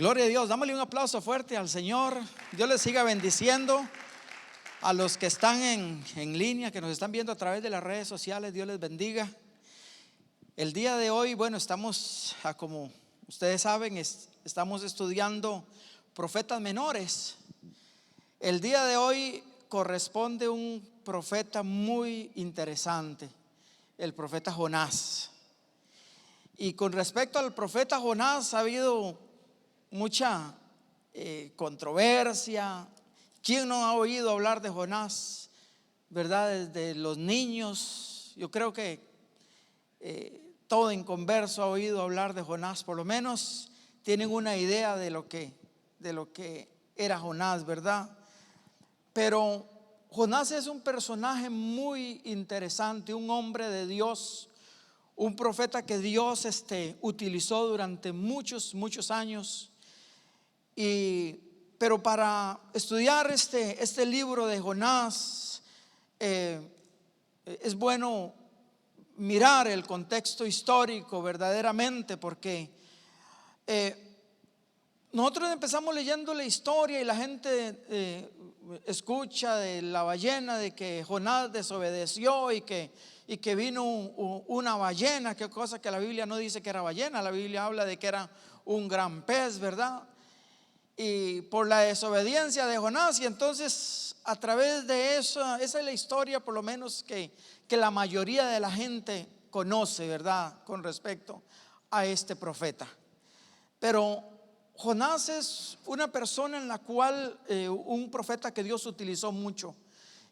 Gloria a Dios, dámosle un aplauso fuerte al Señor. Dios les siga bendiciendo. A los que están en línea, que nos están viendo a través de las redes sociales, Dios les bendiga. El día de hoy, bueno, estamos, como ustedes saben, estamos estudiando profetas menores. El día de hoy corresponde un profeta muy interesante, el profeta Jonás. Y con respecto al profeta Jonás ha habido mucha controversia. ¿Quién no ha oído hablar de Jonás? ¿Verdad? Desde los niños. Yo creo que todo inconverso ha oído hablar de Jonás. Por lo menos tienen una idea de lo que era Jonás, ¿verdad? Pero Jonás es un personaje muy interesante, un hombre de Dios, un profeta que Dios utilizó durante muchos años. Pero para estudiar este libro de Jonás, es bueno mirar el contexto histórico verdaderamente, porque nosotros empezamos leyendo la historia y la gente escucha de la ballena, de que Jonás desobedeció y que vino una ballena, que cosa que la Biblia no dice que era ballena. La Biblia habla de que era un gran pez, ¿verdad? Y por la desobediencia de Jonás, y entonces a través de eso, esa es la historia por lo menos que la mayoría de la gente conoce, ¿verdad? Con respecto a este profeta. Pero Jonás es una persona en la cual, un profeta que Dios utilizó mucho.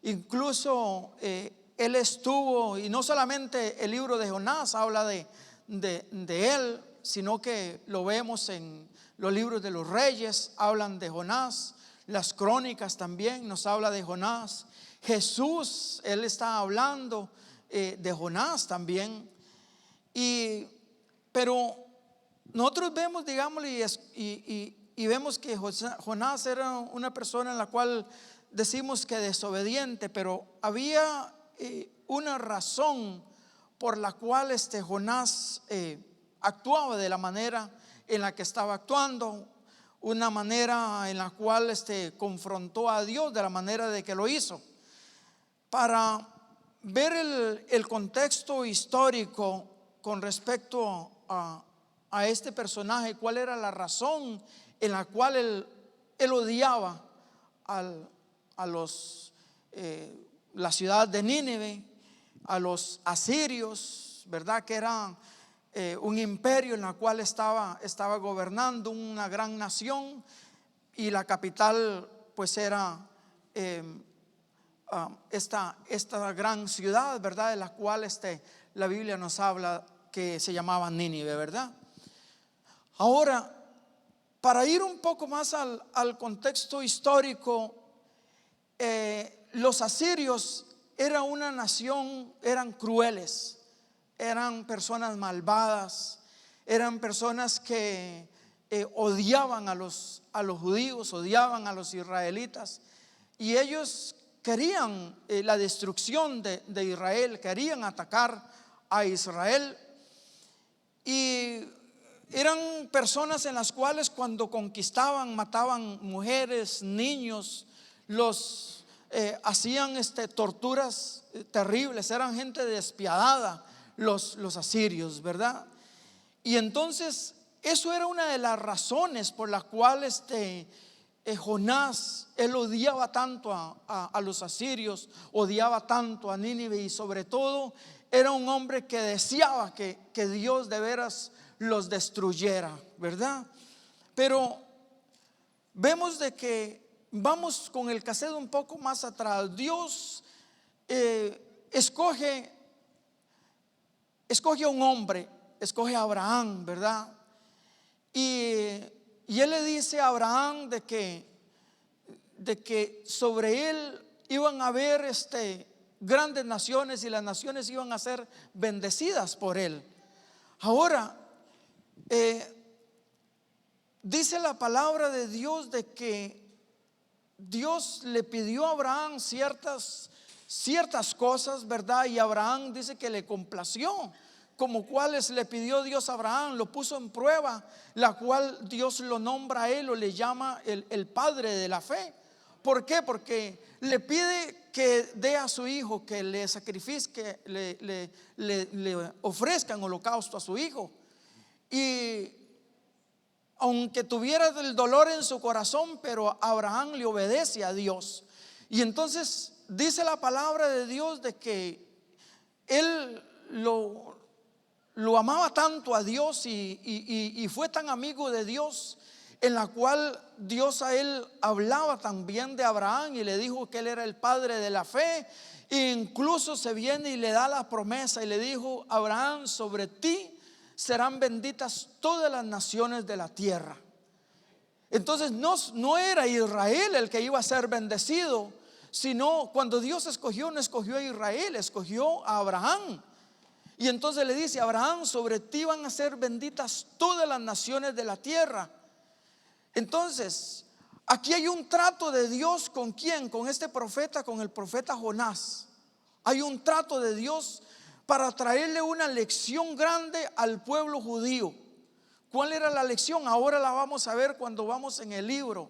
Incluso él estuvo, y no solamente el libro de Jonás habla de él, sino que lo vemos en los libros de los reyes, hablan de Jonás. Las crónicas también nos habla de Jonás. Jesús, él está hablando de Jonás también. Pero nosotros vemos, digámosle, y vemos que Jonás era una persona en la cual decimos que desobediente, pero había una razón por la cual Jonás actuaba de la manera en la que estaba actuando, una manera en la cual confrontó a Dios de la manera de que lo hizo. Para ver el contexto histórico con respecto a este personaje, cuál era la razón en la cual él odiaba a la ciudad de Nínive, a los asirios, ¿verdad? Que eran un imperio en la cual estaba gobernando una gran nación, y la capital pues era esta gran ciudad, ¿verdad? De la cual la Biblia nos habla que se llamaba Nínive, ¿verdad? Ahora, para ir un poco más al contexto histórico, los asirios eran una nación, eran crueles, eran personas malvadas, eran personas que odiaban a los judíos, odiaban a los israelitas, y ellos querían la destrucción de Israel, querían atacar a Israel. Y eran personas en las cuales cuando conquistaban mataban mujeres, niños, los hacían torturas terribles. Eran gente despiadada los asirios, ¿verdad? Y entonces eso era una de las razones por las cuales Jonás, él odiaba tanto a los asirios, odiaba tanto a Nínive, y sobre todo era un hombre que deseaba que Dios de veras los destruyera, ¿verdad? Pero vemos de que vamos con el cassette un poco más atrás. Dios escoge a un hombre, escoge a Abraham, ¿verdad? Y él le dice a Abraham de que sobre él iban a haber grandes naciones, y las naciones iban a ser bendecidas por él. Ahora, dice la palabra de Dios de que Dios le pidió a Abraham ciertas cosas, ¿verdad? Y Abraham dice que le complació como cuales le pidió Dios a Abraham, lo puso en prueba, la cual Dios lo nombra a él o le llama el padre de la fe. ¿Por qué? Porque le pide que dé a su hijo, que le sacrifique, que le ofrezca en holocausto a su hijo. Y aunque tuviera el dolor en su corazón, pero Abraham le obedece a Dios. Y entonces dice la palabra de Dios de que él lo amaba tanto a Dios y fue tan amigo de Dios, en la cual Dios a él hablaba también de Abraham y le dijo que él era el padre de la fe. E incluso se viene y le da la promesa y le dijo: Abraham, sobre ti serán benditas todas las naciones de la tierra. Entonces no era Israel el que iba a ser bendecido, sino cuando Dios escogió, no escogió a Israel, escogió a Abraham. Y entonces le dice: Abraham, sobre ti van a ser benditas todas las naciones de la tierra. Entonces aquí hay un trato de Dios. ¿Con quién? Con este profeta, con el profeta Jonás. Hay un trato de Dios para traerle una lección grande al pueblo judío. ¿Cuál era la lección? Ahora la vamos a ver cuando vamos en el libro.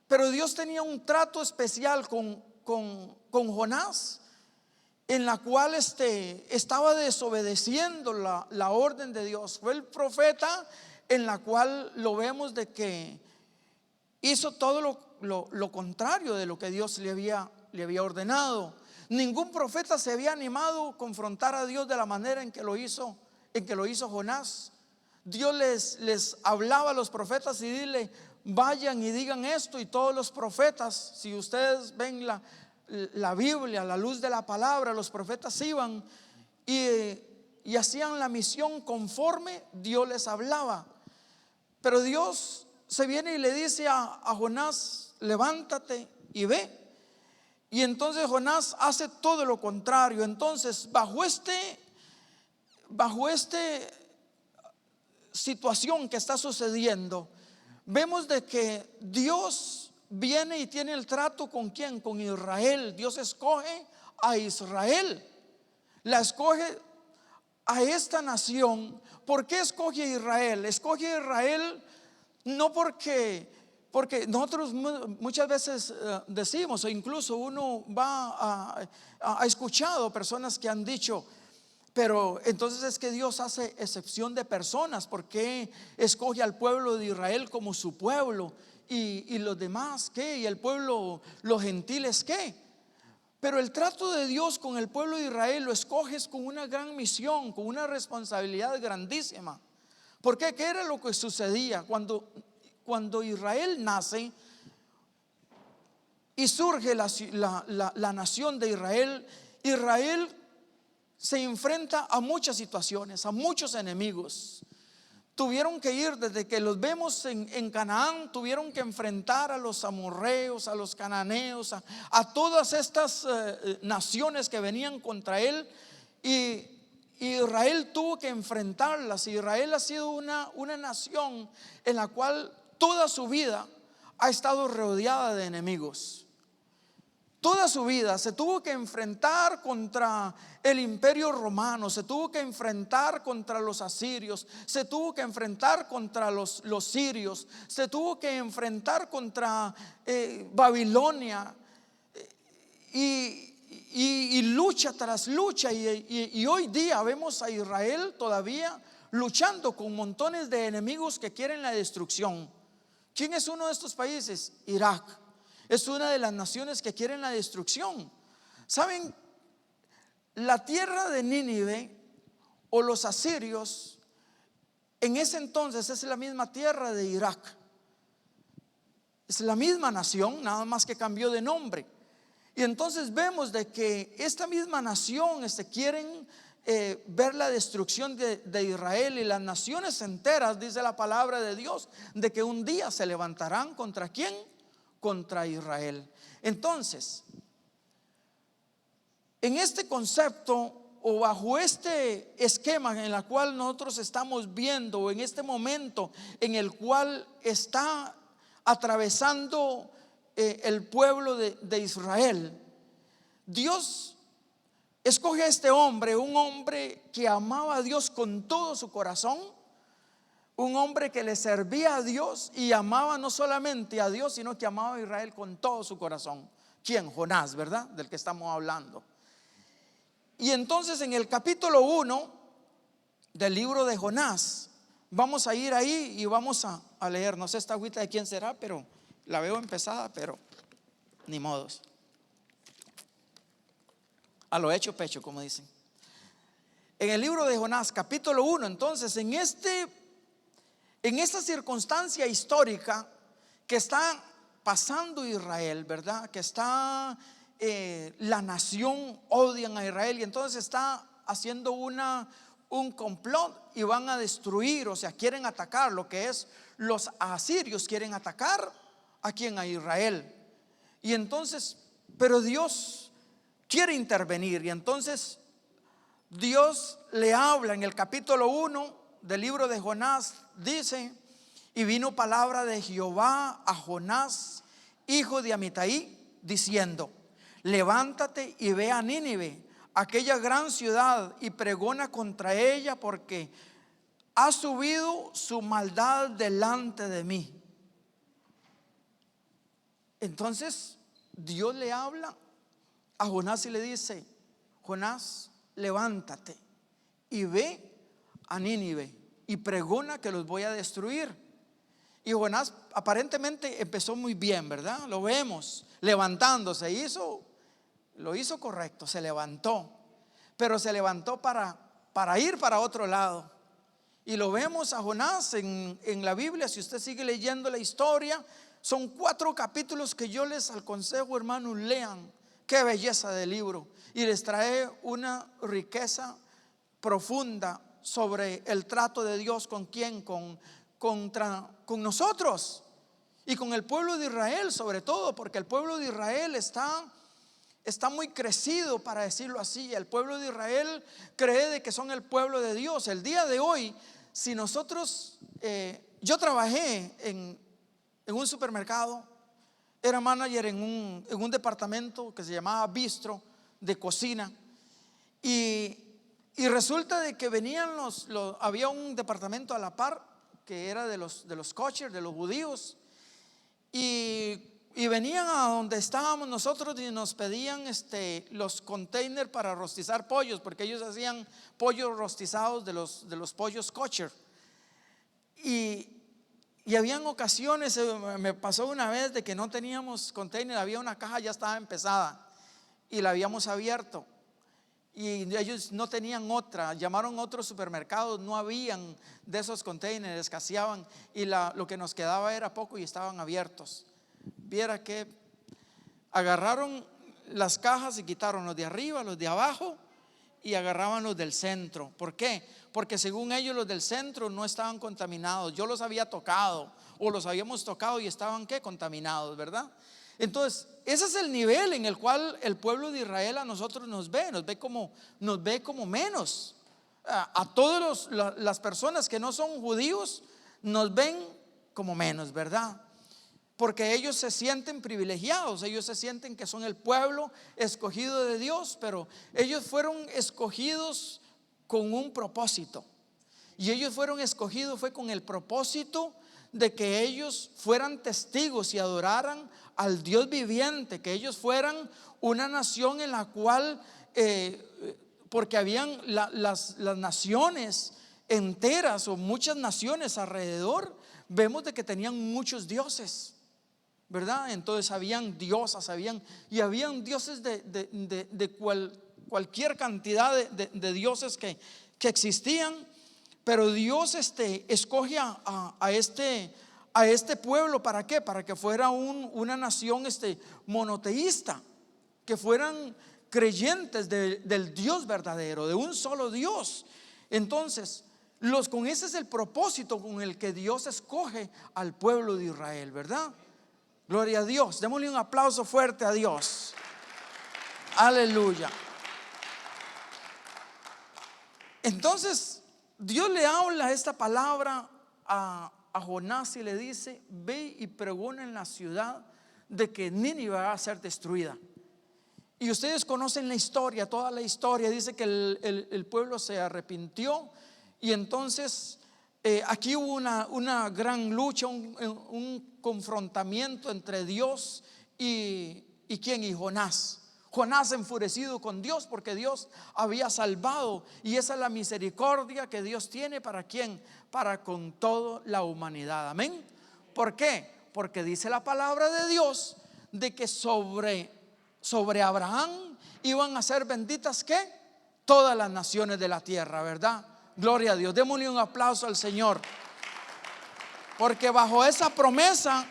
Pero Dios tenía un trato especial con Jonás, en la cual estaba desobedeciendo la orden de Dios. Fue el profeta en la cual lo vemos de que hizo todo lo contrario de lo que Dios le había ordenado. Ningún profeta se había animado a confrontar a Dios de la manera en que lo hizo Jonás. Dios les hablaba a los profetas y dile: vayan y digan esto. Y todos los profetas, si ustedes ven la Biblia, a la luz de la palabra, los profetas iban y hacían la misión conforme Dios les hablaba. Pero Dios se viene y le dice a Jonás: levántate y ve. Y entonces Jonás hace todo lo contrario. Entonces bajo situación que está sucediendo, vemos de que Dios viene y tiene el trato ¿con quién? Con Israel. Dios escoge a Israel, la escoge a esta nación. ¿Por qué escoge a Israel? Escoge a Israel no porque nosotros muchas veces decimos, o incluso uno ha escuchado personas que han dicho: pero entonces es que Dios hace excepción de personas. ¿Por qué escoge al pueblo de Israel como su pueblo? ¿Y los demás qué? ¿Y el pueblo, los gentiles qué? Pero el trato de Dios con el pueblo de Israel lo escoges con una gran misión, con una responsabilidad grandísima. ¿Por qué? ¿Qué era lo que sucedía? Cuando Israel nace y surge la nación de Israel, Israel se enfrenta a muchas situaciones, a muchos enemigos. Tuvieron que ir, desde que los vemos en Canaán, tuvieron que enfrentar a los amorreos, a los cananeos, a todas estas naciones que venían contra él. Y Israel tuvo que enfrentarlas. Israel ha sido una nación en la cual toda su vida ha estado rodeada de enemigos. Toda su vida se tuvo que enfrentar contra el imperio romano, se tuvo que enfrentar contra los asirios, se tuvo que enfrentar contra los sirios, se tuvo que enfrentar contra Babilonia, y lucha tras lucha. Y hoy día vemos a Israel todavía luchando con montones de enemigos que quieren la destrucción. ¿Quién es uno de estos países? Irak. Es una de las naciones que quieren la destrucción. ¿Saben? La tierra de Nínive o los asirios en ese entonces es la misma tierra de Irak. Es la misma nación, nada más que cambió de nombre. Y entonces vemos de que esta misma nación quieren ver la destrucción de Israel. Y las naciones enteras, dice la palabra de Dios, de que un día se levantarán ¿contra quién? Contra Israel. Entonces, en este concepto o bajo este esquema en el cual nosotros estamos viendo, o en este momento en el cual está atravesando el pueblo de Israel, Dios escoge a este hombre, un hombre que amaba a Dios con todo su corazón, un hombre que le servía a Dios y amaba no solamente a Dios, sino que amaba a Israel con todo su corazón. ¿Quién? Jonás, ¿verdad? Del que estamos hablando. Y entonces en el capítulo 1 del libro de Jonás, vamos a ir ahí y vamos a leer. No sé esta agüita de quién será, pero la veo empezada, pero ni modos. A lo hecho pecho, como dicen. En el libro de Jonás, capítulo 1, entonces, en esta circunstancia histórica que está pasando Israel, ¿verdad? Que está, la nación odian a Israel y entonces está haciendo un complot y van a destruir, o sea, quieren atacar, lo que es los asirios quieren atacar a quien, a Israel. Y entonces, pero Dios quiere intervenir y entonces Dios le habla en el capítulo 1 del libro de Jonás. Dice: y vino palabra de Jehová a Jonás, hijo de Amitai, diciendo: levántate y ve a Nínive, aquella gran ciudad, y pregona contra ella, porque ha subido su maldad delante de mí. Entonces Dios le habla a Jonás y le dice: Jonás, levántate y ve a Nínive y pregona que los voy a destruir. Y Jonás aparentemente empezó muy bien, ¿verdad? Lo vemos levantándose, lo hizo correcto, se levantó, pero se levantó para ir para otro lado. Y lo vemos a Jonás en la Biblia. Si usted sigue leyendo la historia, son 4 capítulos que yo les aconsejo, hermanos, lean. Qué belleza de libro, y les trae una riqueza profunda sobre el trato de Dios con quién, con nosotros y con el pueblo de Israel, sobre todo porque el pueblo de Israel está muy crecido, para decirlo así. El pueblo de Israel cree de que son el pueblo de Dios. El día de hoy, si nosotros, yo trabajé en un supermercado, era manager en un departamento que se llamaba Bistro, de cocina, y resulta de que venían había un departamento a la par que era de los kosher, de los judíos, y venían a donde estábamos nosotros y nos pedían los containers para rostizar pollos, porque ellos hacían pollos rostizados de los pollos kosher. Y habían ocasiones, me pasó una vez de que no teníamos container, había una caja, ya estaba empezada y la habíamos abierto y ellos no tenían otra. Llamaron a otros supermercados, no habían de esos containers, escaseaban, y lo que nos quedaba era poco y estaban abiertos. Viera que agarraron las cajas y quitaron los de arriba, los de abajo, y agarraban los del centro. ¿Por qué? Porque según ellos los del centro no estaban contaminados. Yo los había tocado, o los habíamos tocado, y estaban ¿qué? Contaminados, ¿verdad? Entonces ese es el nivel en el cual el pueblo de Israel a nosotros nos ve como menos. A todas las personas que no son judíos nos ven como menos, ¿verdad? Porque ellos se sienten privilegiados, ellos se sienten que son el pueblo escogido de Dios, pero ellos fueron escogidos con un propósito. Y ellos fueron escogidos fue con el propósito de que ellos fueran testigos y adoraran al Dios viviente, que ellos fueran una nación en la cual, porque habían las naciones enteras, o muchas naciones alrededor, vemos de que tenían muchos dioses, ¿verdad? Entonces habían diosas, habían dioses de cualquier cantidad de dioses que existían. Pero Dios escoge a este pueblo, ¿para qué? Para que fuera una nación monoteísta, que fueran creyentes del Dios verdadero, de un solo Dios. Entonces con ese es el propósito con el que Dios escoge al pueblo de Israel, ¿verdad? Gloria a Dios, démosle un aplauso fuerte a Dios. Aleluya. Entonces Dios le habla esta palabra a Jonás y le dice: ve y pregona en la ciudad de que Nínive va a ser destruida. Y ustedes conocen la historia, toda la historia. Dice que el pueblo se arrepintió. Y entonces aquí hubo una gran lucha, un confrontamiento entre Dios y ¿quién? Y Jonás. Jonás enfurecido con Dios porque Dios había salvado. Y esa es la misericordia que Dios tiene para ¿quién? Para con toda la humanidad. Amén. ¿Por qué? Porque dice la palabra de Dios de que sobre Abraham iban a ser benditas ¿qué? Todas las naciones de la tierra, ¿verdad? Gloria a Dios. Démosle un aplauso al Señor, porque bajo esa promesa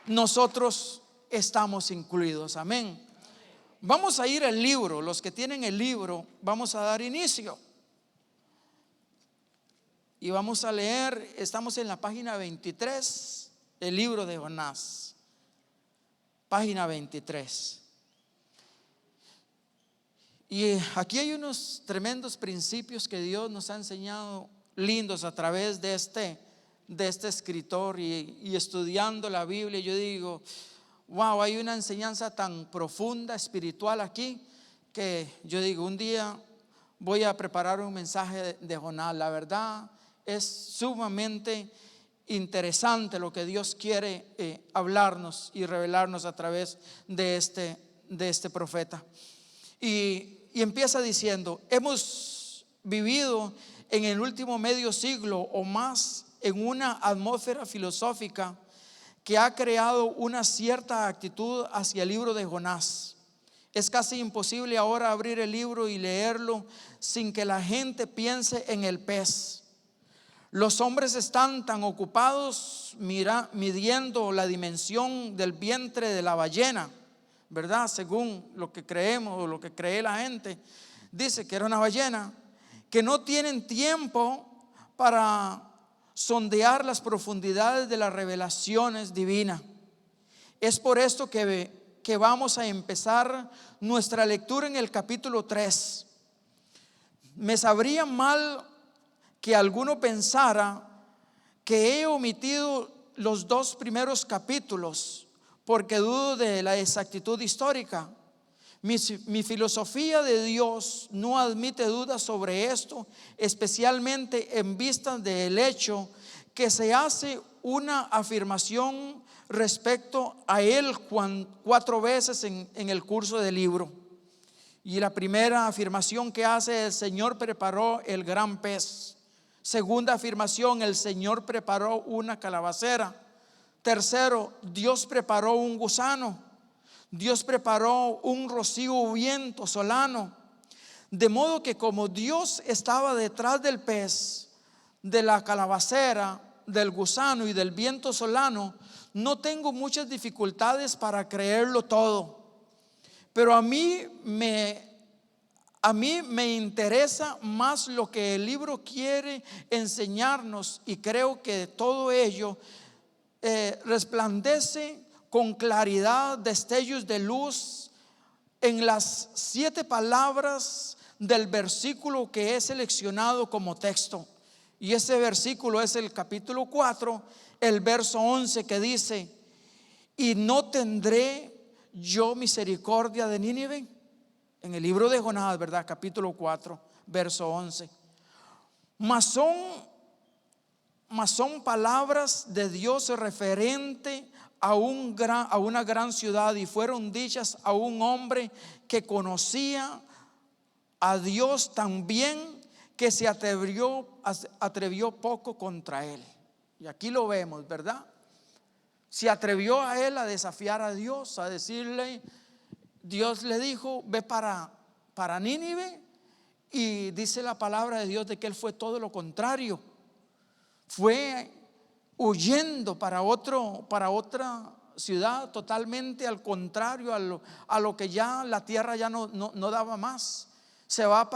nosotros estamos incluidos. Amén. Vamos a ir al libro. Los que tienen el libro, vamos a dar inicio y vamos a leer. Estamos en la página 23, el libro de Jonás, página 23. Y aquí hay unos tremendos principios que Dios nos ha enseñado, lindos, a través de este escritor. Y estudiando la Biblia, yo digo, wow, hay una enseñanza tan profunda, espiritual aquí, que yo digo, un día voy a preparar un mensaje de Jonás. La verdad es sumamente interesante lo que Dios quiere hablarnos y revelarnos a través de este profeta. Y empieza diciendo: hemos vivido en el último medio siglo o más en una atmósfera filosófica que ha creado una cierta actitud hacia el libro de Jonás. Es casi imposible ahora abrir el libro y leerlo sin que la gente piense en el pez. Los hombres están tan ocupados midiendo la dimensión del vientre de la ballena, ¿verdad? Según lo que creemos o lo que cree la gente, dice que era una ballena, que no tienen tiempo para sondear las profundidades de las revelaciones divinas. Es por esto que vamos a empezar nuestra lectura en el capítulo 3. Me sabría mal que alguno pensara que he omitido los 2 primeros capítulos porque dudo de la exactitud histórica. Mi filosofía de Dios no admite dudas sobre esto, especialmente en vista del hecho que se hace una afirmación respecto a él 4 veces en el curso del libro. Y la primera afirmación que hace: el Señor preparó el gran pez. Segunda afirmación: el Señor preparó una calabacera. Tercero: Dios preparó un gusano. Dios preparó un rocío viento solano. De modo que como Dios estaba detrás del pez, de la calabacera, del gusano y del viento solano, no tengo muchas dificultades para creerlo todo. Pero a mí me interesa más lo que el libro quiere enseñarnos, y creo que todo ello resplandece con claridad, destellos de luz en las 7 palabras del versículo que he seleccionado como texto. Y ese versículo es el capítulo 4, el verso 11, que dice: ¿y no tendré yo misericordia de Nínive? En el libro de Jonás, ¿verdad? Capítulo 4, verso 11. Mas son palabras de Dios referente a una gran ciudad, y fueron dichas a un hombre que conocía a Dios tan bien que se atrevió poco contra él. Y aquí lo vemos, ¿verdad? Se atrevió a él a desafiar a Dios, a decirle, Dios le dijo: ve para Nínive. Y dice la palabra de Dios de que él fue todo lo contrario. Fue huyendo para otra ciudad, totalmente al contrario a lo que ya la tierra ya no daba más. Se va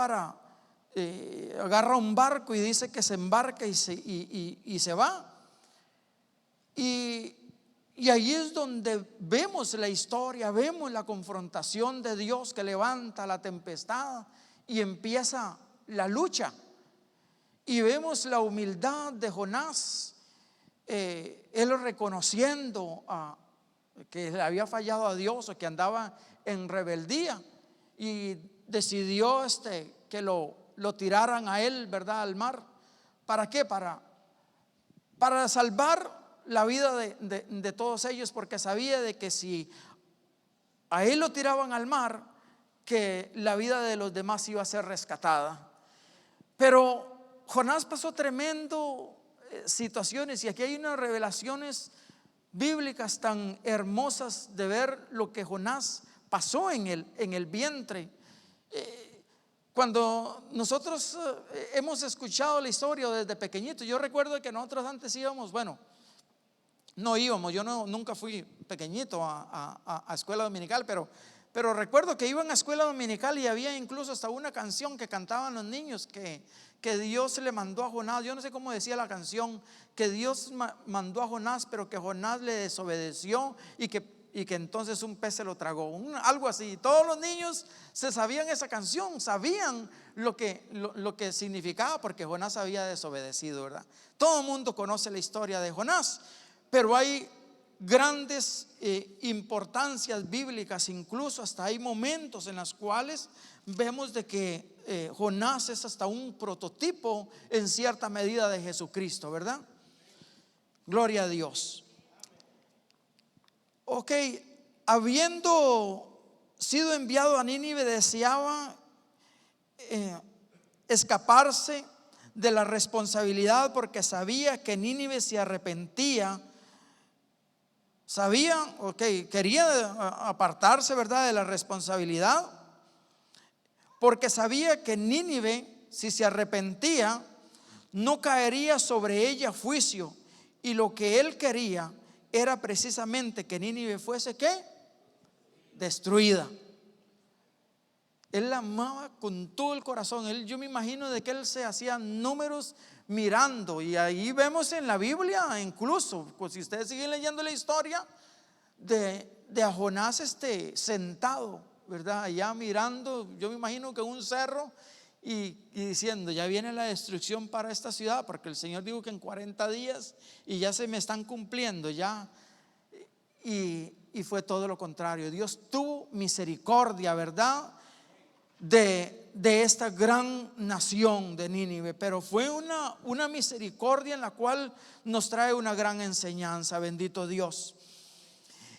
agarra un barco y dice que se embarca y se va. Y ahí es donde vemos la historia, vemos la confrontación de Dios, que levanta la tempestad y empieza la lucha. Y vemos la humildad de Jonás, él reconociendo que le había fallado a Dios, o que andaba en rebeldía. y decidió que lo tiraran a él, ¿verdad?, al mar. ¿Para qué? Para salvar la vida de todos ellos, porque sabía de que si a él lo tiraban al mar, que la vida de los demás iba a ser rescatada. Pero Jonás pasó tremendo situaciones, y aquí hay unas revelaciones bíblicas tan hermosas de ver lo que Jonás pasó en el vientre. Cuando nosotros hemos escuchado la historia desde pequeñito, yo recuerdo que nosotros antes íbamos, no íbamos, yo nunca fui pequeñito a escuela dominical, pero recuerdo que iban a escuela dominical y había incluso hasta una canción que cantaban los niños que Dios le mandó a Jonás. Yo no sé cómo decía la canción, que Dios mandó a Jonás, pero que Jonás le desobedeció y que entonces un pez se lo tragó, algo así. Todos los niños se sabían esa canción, sabían lo que significaba, porque Jonás había desobedecido, ¿verdad? Todo el mundo conoce la historia de Jonás, pero hay grandes importancias bíblicas, incluso hasta hay momentos en los cuales vemos de que Jonás es hasta un prototipo en cierta medida de Jesucristo, ¿verdad? Gloria a Dios. Ok, habiendo sido enviado a Nínive, deseaba escaparse de la responsabilidad, porque sabía que Nínive se arrepentía. Quería apartarse, ¿verdad?, de la responsabilidad, porque sabía que Nínive, si se arrepentía, no caería sobre ella juicio, y lo que él quería era precisamente que Nínive fuese ¿qué? Destruida. Él la amaba con todo el corazón. Yo me imagino de que él se hacía números mirando, y ahí vemos en la Biblia, incluso pues si ustedes siguen leyendo la historia de a Jonás sentado, ¿verdad?, allá mirando, yo me imagino que un cerro, y diciendo: ya viene la destrucción para esta ciudad, porque el Señor dijo que en 40 días y ya se me están cumpliendo ya. Y fue todo lo contrario. Dios tuvo misericordia, ¿verdad?, de esta gran nación de Nínive, pero fue una misericordia en la cual nos trae una gran enseñanza. Bendito Dios.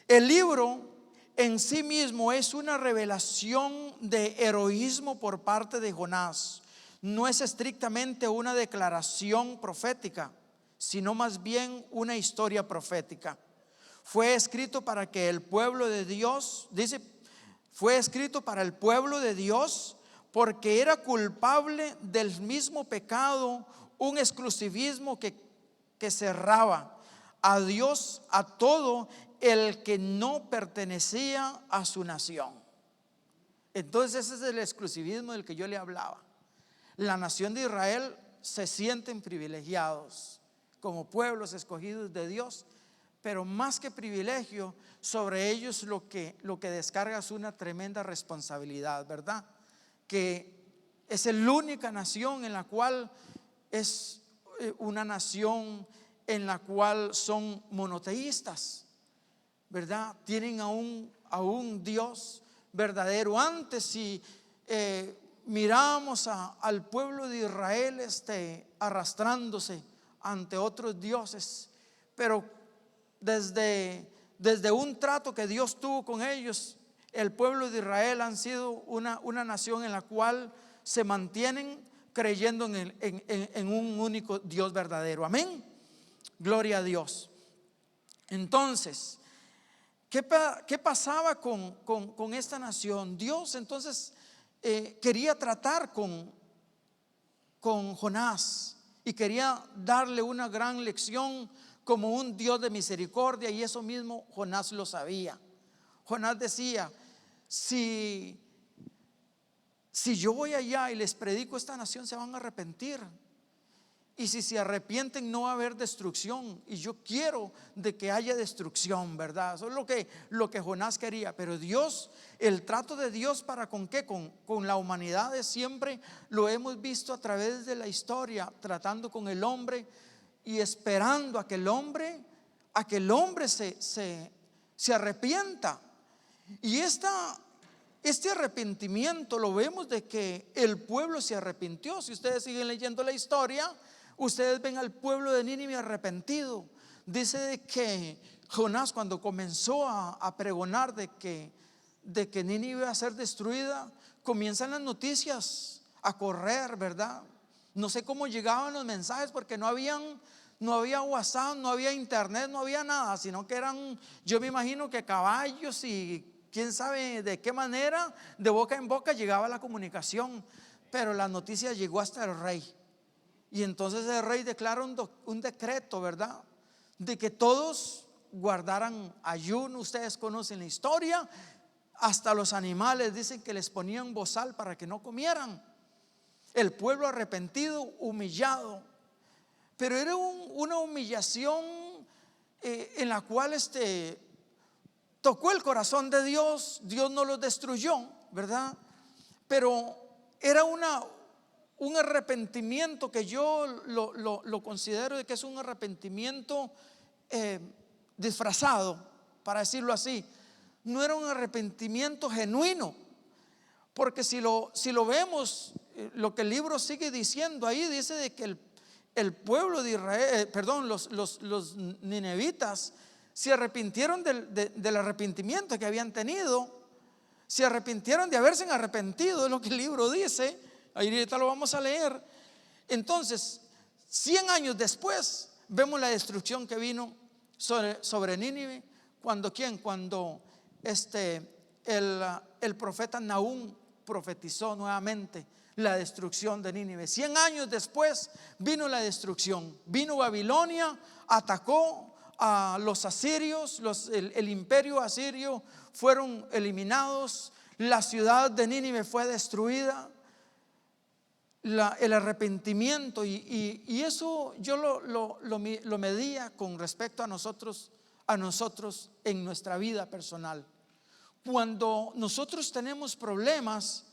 El libro en sí mismo es una revelación de heroísmo por parte de Jonás. No es estrictamente una declaración profética, sino más bien una historia profética. Fue escrito para que el pueblo de Dios, fue escrito para el pueblo de Dios, porque era culpable del mismo pecado, un exclusivismo que cerraba a Dios a todo el que no pertenecía a su nación. Entonces ese es el exclusivismo del que yo le hablaba. La nación de Israel se sienten privilegiados como pueblos escogidos de Dios, pero más que privilegio, sobre ellos lo que descarga es una tremenda responsabilidad, ¿verdad? Que es la única nación en la cual es una nación en la cual son monoteístas, ¿verdad? Tienen a un Dios verdadero. Antes, si miramos al pueblo de Israel arrastrándose ante otros dioses, pero desde un trato que Dios tuvo con ellos, el pueblo de Israel han sido una nación en la cual se mantienen creyendo en un único Dios verdadero. Amén. Gloria a Dios. Entonces, ¿qué pasaba con esta nación? Dios entonces quería tratar con Jonás y quería darle una gran lección como un Dios de misericordia, y eso mismo Jonás lo sabía. Jonás decía: si yo voy allá y les predico, esta nación se van a arrepentir, y si se arrepienten no va a haber destrucción, y yo quiero de que haya destrucción, ¿verdad? Eso es lo que Jonás quería. Pero Dios, el trato de Dios para con qué, con la humanidad, es siempre, lo hemos visto a través de la historia, tratando con el hombre y esperando a que el hombre se arrepienta. Y esta este arrepentimiento lo vemos de que el pueblo se arrepintió. Si ustedes siguen leyendo la historia, ustedes ven al pueblo de Nínive arrepentido. Dice de que Jonás, cuando comenzó a pregonar de que Nínive iba a ser destruida, comienzan las noticias a correr, ¿verdad? No sé cómo llegaban los mensajes, porque no había WhatsApp, no había internet, no había nada, sino que yo me imagino que caballos y quién sabe de qué manera, de boca en boca llegaba la comunicación. Pero la noticia llegó hasta el rey, y entonces el rey declara un decreto, ¿verdad?, de que todos guardaran ayuno. Ustedes conocen la historia. Hasta los animales dicen que les ponían bozal para que no comieran. El pueblo arrepentido, humillado. Pero era una humillación en la cual tocó el corazón de Dios. Dios no los destruyó, ¿verdad? Pero era un arrepentimiento que yo lo considero de que es un arrepentimiento disfrazado, para decirlo así. No era un arrepentimiento genuino, porque si lo vemos, lo que el libro sigue diciendo ahí, dice de que el pueblo de Israel, los ninevitas se arrepintieron del arrepentimiento que habían tenido, se arrepintieron de haberse arrepentido, es lo que el libro dice. Ahí ahorita lo vamos a leer. Entonces, 100 años después, vemos la destrucción que vino sobre Nínive. Cuando el profeta Nahum profetizó nuevamente la destrucción de Nínive. 100 años después vino la destrucción. Vino Babilonia, atacó a los asirios, el imperio asirio fueron eliminados, la ciudad de Nínive fue destruida. El arrepentimiento, y eso yo lo medía con respecto a nosotros en nuestra vida personal. Cuando nosotros tenemos problemas,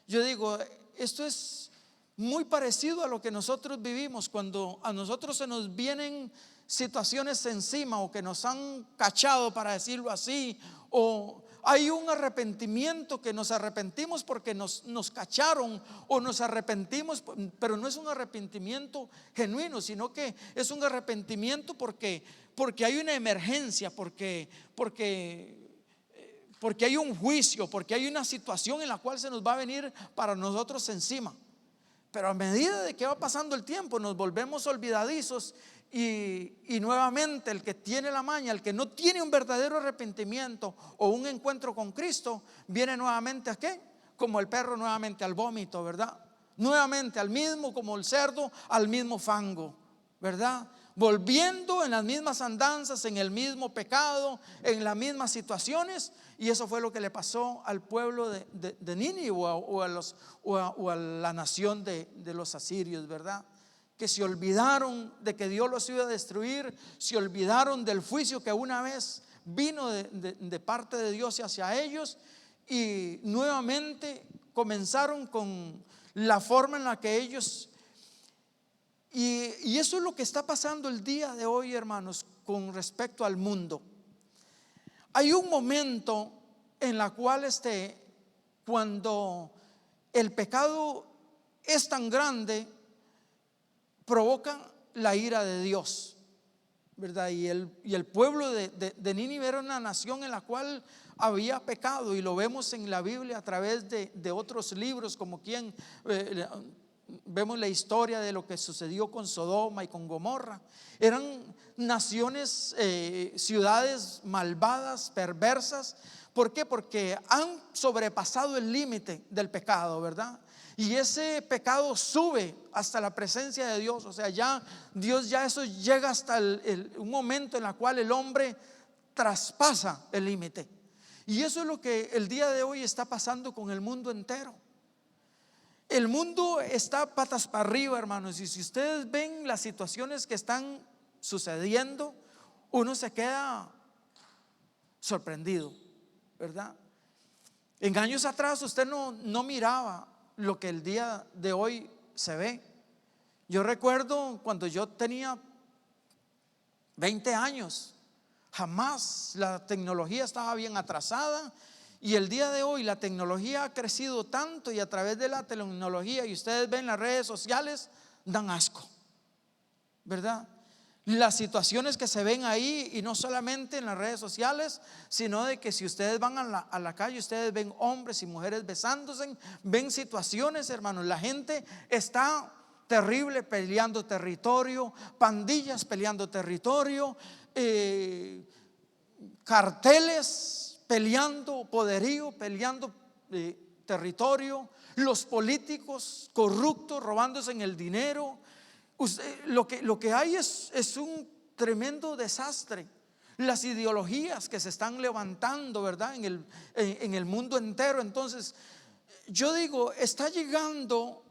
yo digo, esto es muy parecido a lo que nosotros vivimos. Cuando a nosotros se nos vienen situaciones encima, o que nos han cachado, para decirlo así, o hay un arrepentimiento, que nos arrepentimos porque nos cacharon, o nos arrepentimos, pero no es un arrepentimiento genuino, sino que es un arrepentimiento porque hay una emergencia, porque hay un juicio, porque hay una situación en la cual se nos va a venir para nosotros encima. Pero a medida de que va pasando el tiempo, nos volvemos olvidadizos, y nuevamente el que tiene la maña, el que no tiene un verdadero arrepentimiento o un encuentro con Cristo, viene nuevamente ¿a qué? Como el perro nuevamente al vómito, ¿verdad? Nuevamente al mismo, como el cerdo al mismo fango, ¿verdad? Volviendo en las mismas andanzas, en el mismo pecado, en las mismas situaciones. Y eso fue lo que le pasó al pueblo de Nínive, o a la nación de los asirios, ¿verdad? Que se olvidaron de que Dios los iba a destruir, se olvidaron del juicio que una vez vino de parte de Dios hacia ellos, y nuevamente comenzaron con la forma en la que ellos, y eso es lo que está pasando el día de hoy, hermanos, con respecto al mundo. Hay un momento en la cual cuando el pecado es tan grande, provoca la ira de Dios, ¿verdad? Y el pueblo de Nínive era una nación en la cual había pecado, y lo vemos en la Biblia a través de otros libros, como vemos la historia de lo que sucedió con Sodoma y con Gomorra. Eran naciones, ciudades malvadas, perversas. ¿Por qué? Porque han sobrepasado el límite del pecado, ¿verdad? Y ese pecado sube hasta la presencia de Dios. O sea, Dios eso llega hasta un momento en el cual el hombre traspasa el límite. Y eso es lo que el día de hoy está pasando con el mundo entero. El mundo está patas para arriba, hermanos. Y si ustedes ven las situaciones que están sucediendo, uno se queda sorprendido, ¿verdad? En años atrás usted no miraba lo que el día de hoy se ve. Yo recuerdo cuando yo tenía 20 años, jamás la tecnología estaba bien atrasada, Y el día de hoy la tecnología ha crecido tanto, y a través de la tecnología, y ustedes ven las redes sociales, dan asco, ¿verdad? Las situaciones que se ven ahí, y no solamente en las redes sociales, sino de que si ustedes van a la calle, ustedes ven hombres y mujeres besándose, ven situaciones, hermanos. La gente está terrible peleando territorio, pandillas peleando territorio, carteles peleando poderío, peleando territorio, los políticos corruptos robándose en el dinero. Lo que hay es un tremendo desastre. Las ideologías que se están levantando, ¿verdad?, en el mundo entero. Entonces yo digo, está llegando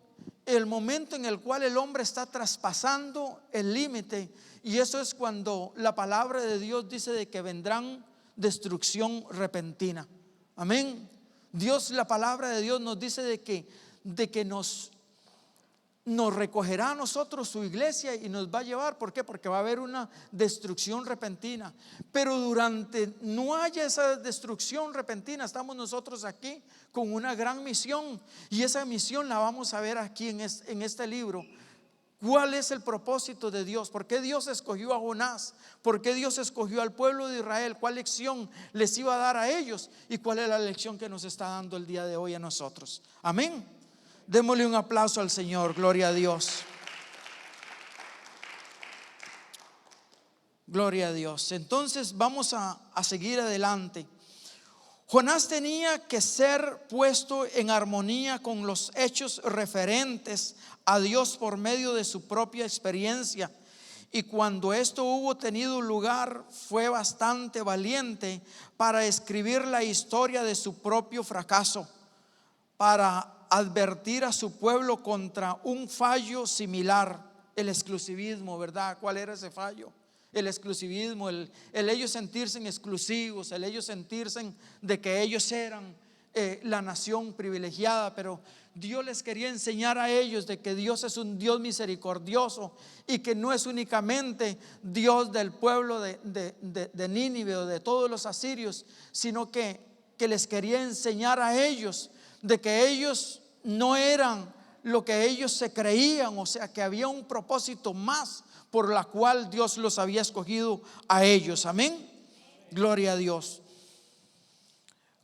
el momento en el cual el hombre está traspasando el límite, y eso es cuando la palabra de Dios dice de que vendrán destrucción repentina. Amén. Dios, la palabra de Dios nos dice de que nos recogerá a nosotros su iglesia y nos va a llevar. ¿Por qué? Porque va a haber una destrucción repentina. Pero durante no haya esa destrucción repentina, estamos nosotros aquí con una gran misión, y esa misión la vamos a ver aquí en este libro. ¿Cuál es el propósito de Dios? ¿Por qué Dios escogió a Jonás? ¿Por qué Dios escogió al pueblo de Israel? ¿Cuál lección les iba a dar a ellos? ¿Y cuál es la lección que nos está dando el día de hoy a nosotros? Amén. Démosle un aplauso al Señor. Gloria a Dios. Gloria a Dios. Entonces vamos a seguir adelante. Jonás tenía que ser puesto en armonía con los hechos referentes a Dios por medio de su propia experiencia. Y cuando esto hubo tenido lugar, fue bastante valiente para escribir la historia de su propio fracaso, para advertir a su pueblo contra un fallo similar, el exclusivismo, ¿verdad? ¿Cuál era ese fallo? El exclusivismo, el ellos sentirse exclusivos, el ellos sentirse de que ellos eran la nación privilegiada. Pero Dios les quería enseñar a ellos de que Dios es un Dios misericordioso, y que no es únicamente Dios del pueblo de Nínive o de todos los asirios, sino que les quería enseñar a ellos de que ellos no eran lo que ellos se creían, o sea, que había un propósito más por la cual Dios los había escogido a ellos. Amén. Gloria a Dios.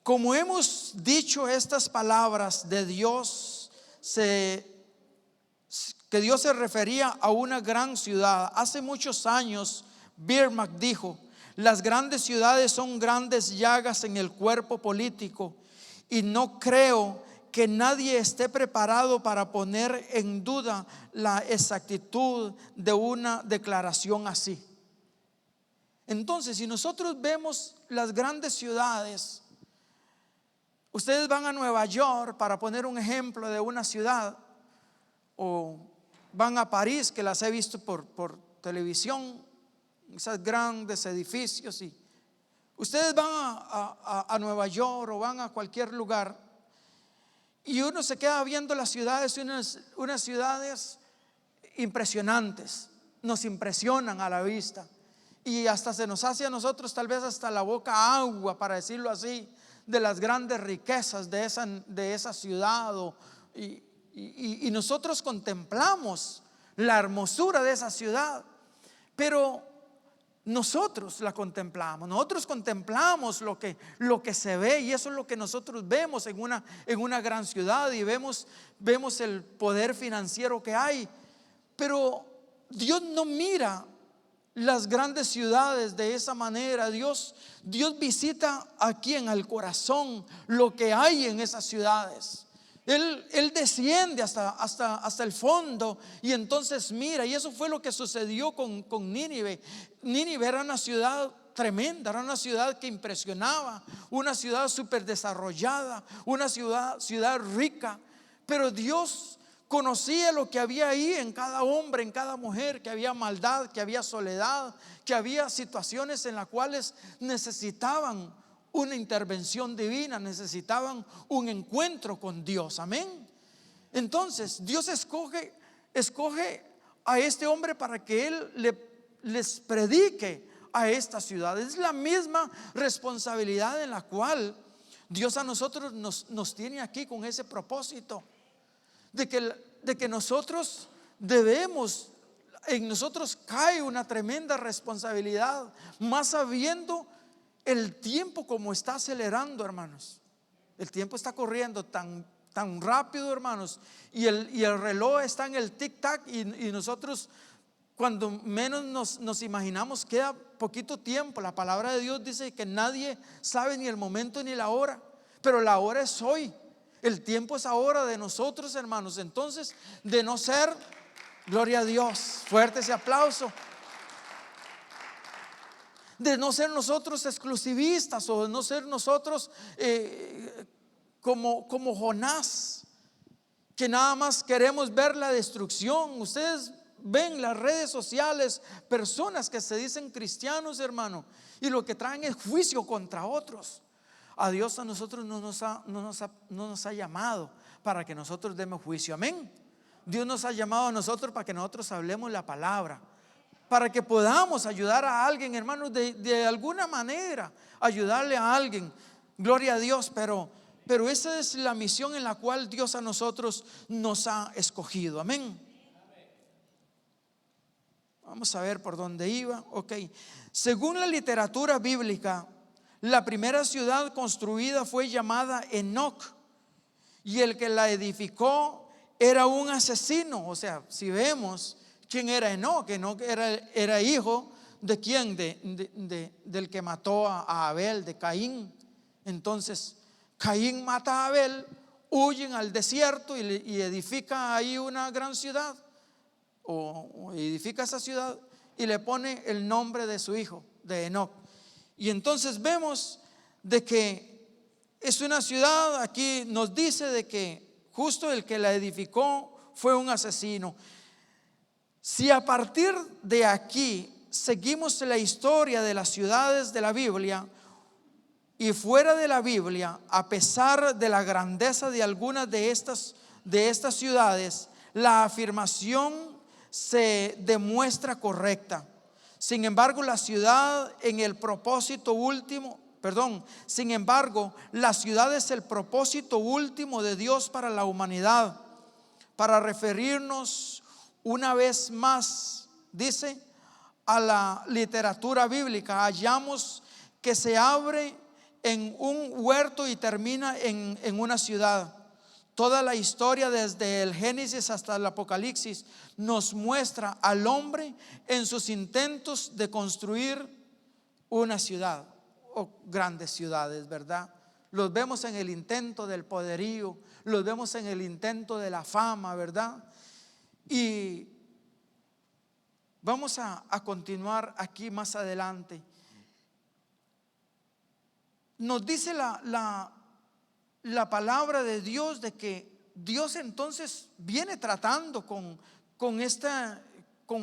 Como hemos dicho, estas palabras de Dios, que Dios se refería a una gran ciudad. Hace muchos años Birmack dijo: las grandes ciudades son grandes llagas en el cuerpo político, y no creo que nadie esté preparado para poner en duda la exactitud de una declaración así. Entonces, si nosotros vemos las grandes ciudades, ustedes van a Nueva York, para poner un ejemplo de una ciudad, o van a París, que las he visto por televisión, esos grandes edificios, y ustedes van a Nueva York o van a cualquier lugar, y uno se queda viendo las ciudades, unas ciudades impresionantes, nos impresionan a la vista, y hasta se nos hace a nosotros tal vez hasta la boca agua, para decirlo así, de las grandes riquezas de esa ciudad, y nosotros contemplamos la hermosura de esa ciudad, pero nosotros la contemplamos, nosotros contemplamos lo que se ve, y eso es lo que nosotros vemos en una gran ciudad, y vemos el poder financiero que hay. Pero Dios no mira las grandes ciudades de esa manera. Dios visita aquí en el corazón lo que hay en esas ciudades. Él desciende hasta el fondo, y entonces mira. Y eso fue lo que sucedió con Nínive. Nínive era una ciudad tremenda, era una ciudad que impresionaba, una ciudad súper desarrollada, una ciudad rica. Pero Dios conocía lo que había ahí en cada hombre, en cada mujer, que había maldad, que había soledad, que había situaciones en las cuales necesitaban una intervención divina, necesitaban un encuentro con Dios. Amén. Entonces Dios escoge a este hombre para que él les predique a esta ciudad. Es la misma responsabilidad en la cual Dios a nosotros nos tiene aquí con ese propósito de que nosotros debemos, en nosotros cae una tremenda responsabilidad, más sabiendo el tiempo como está acelerando, hermanos. El tiempo está corriendo tan rápido, hermanos, y el reloj está en el tic-tac, y nosotros, cuando menos nos imaginamos, queda poquito tiempo. La palabra de Dios dice que nadie sabe ni el momento ni la hora, pero la hora es hoy. El tiempo es ahora de nosotros, hermanos. Entonces, de no ser, gloria a Dios, fuerte ese aplauso, de no ser nosotros exclusivistas, o de no ser nosotros como Jonás, que nada más queremos ver la destrucción. Ustedes ven las redes sociales, personas que se dicen cristianos, hermano, y lo que traen es juicio contra otros. A Dios, a nosotros no nos ha llamado para que nosotros demos juicio, amén. Dios nos ha llamado a nosotros para que nosotros hablemos la palabra, para que podamos ayudar a alguien, hermanos, de alguna manera, ayudarle a alguien, gloria a Dios. Pero esa es la misión en la cual Dios a nosotros nos ha escogido, amén. Vamos a ver por dónde iba. Ok, según la literatura bíblica, la primera ciudad construida fue llamada Enoc, y el que la edificó era un asesino. O sea, si vemos quién era Enoc, Enoc era hijo de quién, del que mató a Abel, de Caín. Entonces Caín mata a Abel, huyen al desierto y edifica ahí una gran ciudad, o edifica esa ciudad y le pone el nombre de su hijo, de Enoc. Y entonces vemos de que es una ciudad, aquí nos dice de que justo el que la edificó fue un asesino. Si a partir de aquí seguimos la historia de las ciudades de la Biblia y fuera de la Biblia, a pesar de la grandeza de algunas de estas ciudades, la afirmación se demuestra correcta. Sin embargo, la ciudad es el propósito último de Dios para la humanidad. Para referirnos una vez más, dice, a la literatura bíblica, hallamos que se abre en un huerto y termina en una ciudad. Toda la historia desde el Génesis hasta el Apocalipsis nos muestra al hombre en sus intentos de construir una ciudad o grandes ciudades, ¿verdad? Los vemos en el intento del poderío, los vemos en el intento de la fama, ¿verdad? Y vamos a continuar aquí más adelante. Nos dice la palabra de Dios de que Dios entonces viene tratando con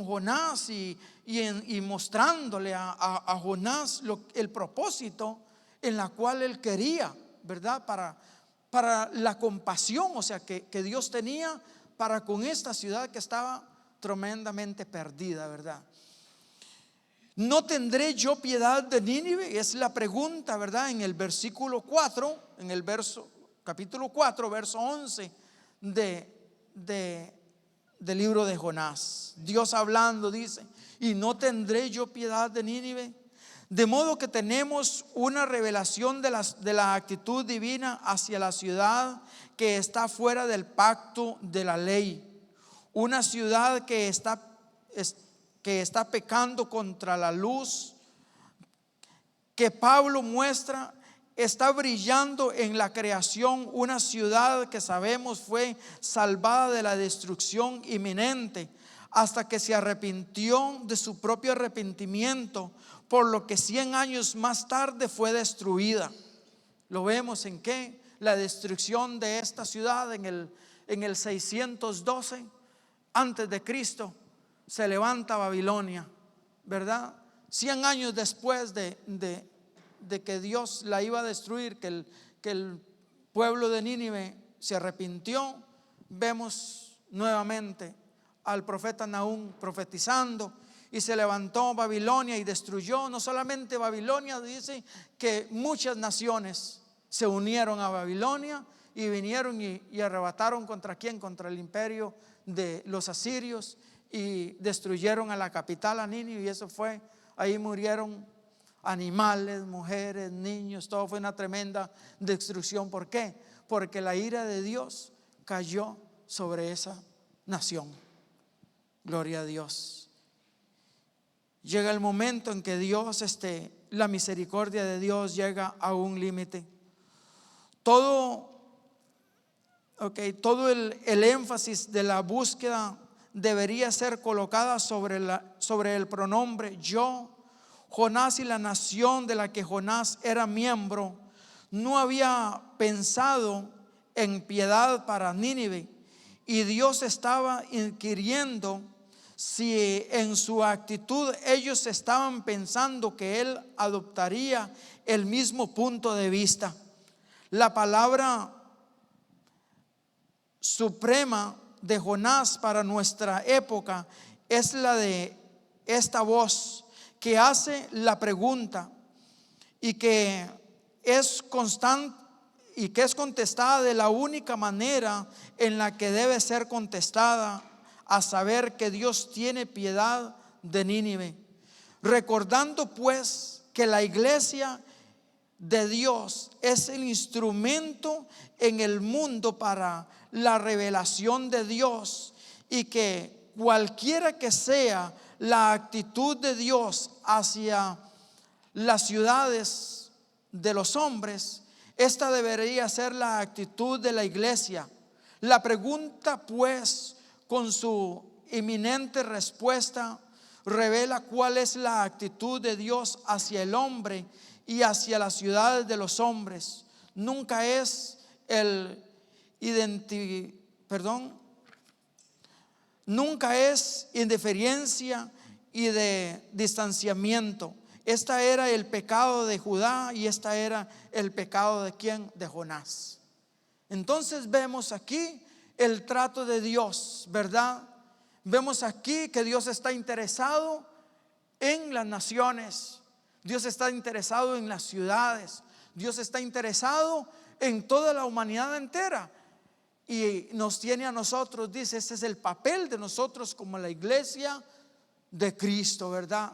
Jonás y mostrándole a Jonás el propósito en la cual él quería, ¿verdad? Para la compasión, o sea, que Dios tenía para con esta ciudad que estaba tremendamente perdida, ¿verdad? ¿No tendré yo piedad de Nínive? Es la pregunta, ¿verdad? En el versículo 4, capítulo 4, verso 11 del libro de Jonás. Dios hablando dice: ¿y no tendré yo piedad de Nínive? De modo que tenemos una revelación de la actitud divina hacia la ciudad que está fuera del pacto de la ley. Una ciudad que está pecando contra la luz que Pablo muestra, está brillando en la creación. Una ciudad que sabemos fue salvada de la destrucción inminente hasta que se arrepintió de su propio arrepentimiento, por lo que 100 años más tarde fue destruida. Lo vemos en que la destrucción de esta ciudad en el 612 antes de Cristo. Se levanta Babilonia, ¿verdad? 100 años después de que Dios la iba a destruir, que el pueblo de Nínive se arrepintió, vemos nuevamente al profeta Nahum profetizando, y se levantó Babilonia y destruyó no solamente Babilonia, dice que muchas naciones se unieron a Babilonia y vinieron y arrebataron ¿contra quién? Contra el imperio de los asirios, y destruyeron a la capital, a Nínive, y eso fue, ahí murieron animales, mujeres, niños, todo fue una tremenda destrucción. ¿Por qué? Porque la ira de Dios cayó sobre esa nación. Gloria a Dios. Llega el momento en que Dios, la misericordia de Dios llega a un límite. Todo el énfasis de la búsqueda debería ser colocada sobre el pronombre yo. Jonás y la nación de la que Jonás era miembro no había pensado en piedad para Nínive, y Dios estaba inquiriendo si en su actitud ellos estaban pensando que Él adoptaría el mismo punto de vista. La palabra suprema de Jonás para nuestra época es la de esta voz que hace la pregunta y que es constante y que es contestada de la única manera en la que debe ser contestada, a saber que Dios tiene piedad de Nínive. Recordando pues que la iglesia de Dios es el instrumento en el mundo para la revelación de Dios, y que cualquiera que sea la actitud de Dios hacia las ciudades de los hombres, esta debería ser la actitud de la iglesia. La pregunta, pues, con su inminente respuesta, revela cuál es la actitud de Dios hacia el hombre y hacia las ciudades de los hombres. Nunca es nunca es indiferencia y de distanciamiento. Esta era el pecado de Judá y esta era el pecado de ¿quién? De Jonás. Entonces vemos aquí el trato de Dios, ¿verdad? Vemos aquí que Dios está interesado en las naciones, Dios está interesado en las ciudades, Dios está interesado en toda la humanidad entera, y nos tiene a nosotros, dice, este es el papel de nosotros como la iglesia de Cristo, ¿verdad?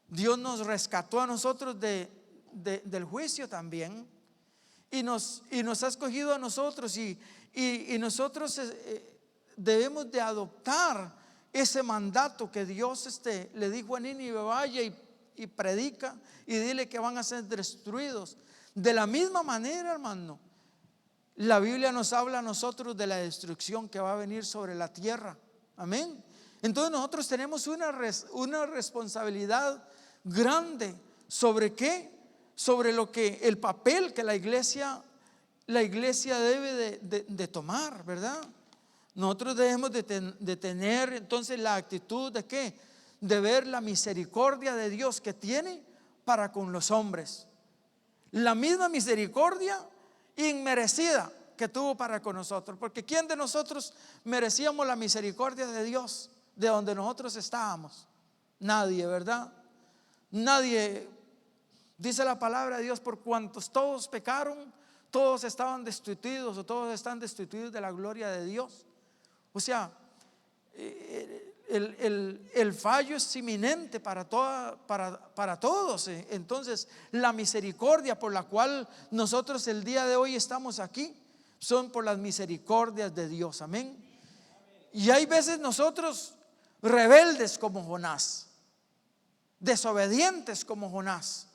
Dios nos rescató a nosotros del juicio también, y nos ha escogido a nosotros, y nosotros debemos de adoptar ese mandato que Dios le dijo a Nínive: vaya y predica y dile que van a ser destruidos. De la misma manera, hermano, la Biblia nos habla a nosotros de la destrucción que va a venir sobre la tierra. Amén. Entonces nosotros tenemos una responsabilidad grande. ¿Sobre qué? Sobre lo que el papel que la iglesia debe de tomar, ¿verdad? Nosotros debemos de tener entonces la actitud de ¿qué? De ver la misericordia de Dios que tiene para con los hombres. La misma misericordia inmerecida que tuvo para con nosotros. Porque ¿quién de nosotros merecíamos la misericordia de Dios de donde nosotros estábamos? Nadie, ¿verdad? Nadie. Dice la palabra de Dios: por cuantos todos pecaron, todos estaban destituidos, o todos están destituidos de la gloria de Dios. O sea, el fallo es inminente para todos. Entonces la misericordia por la cual nosotros el día de hoy estamos aquí son por las misericordias de Dios. Amén. Y hay veces nosotros rebeldes como Jonás, desobedientes como Jonás,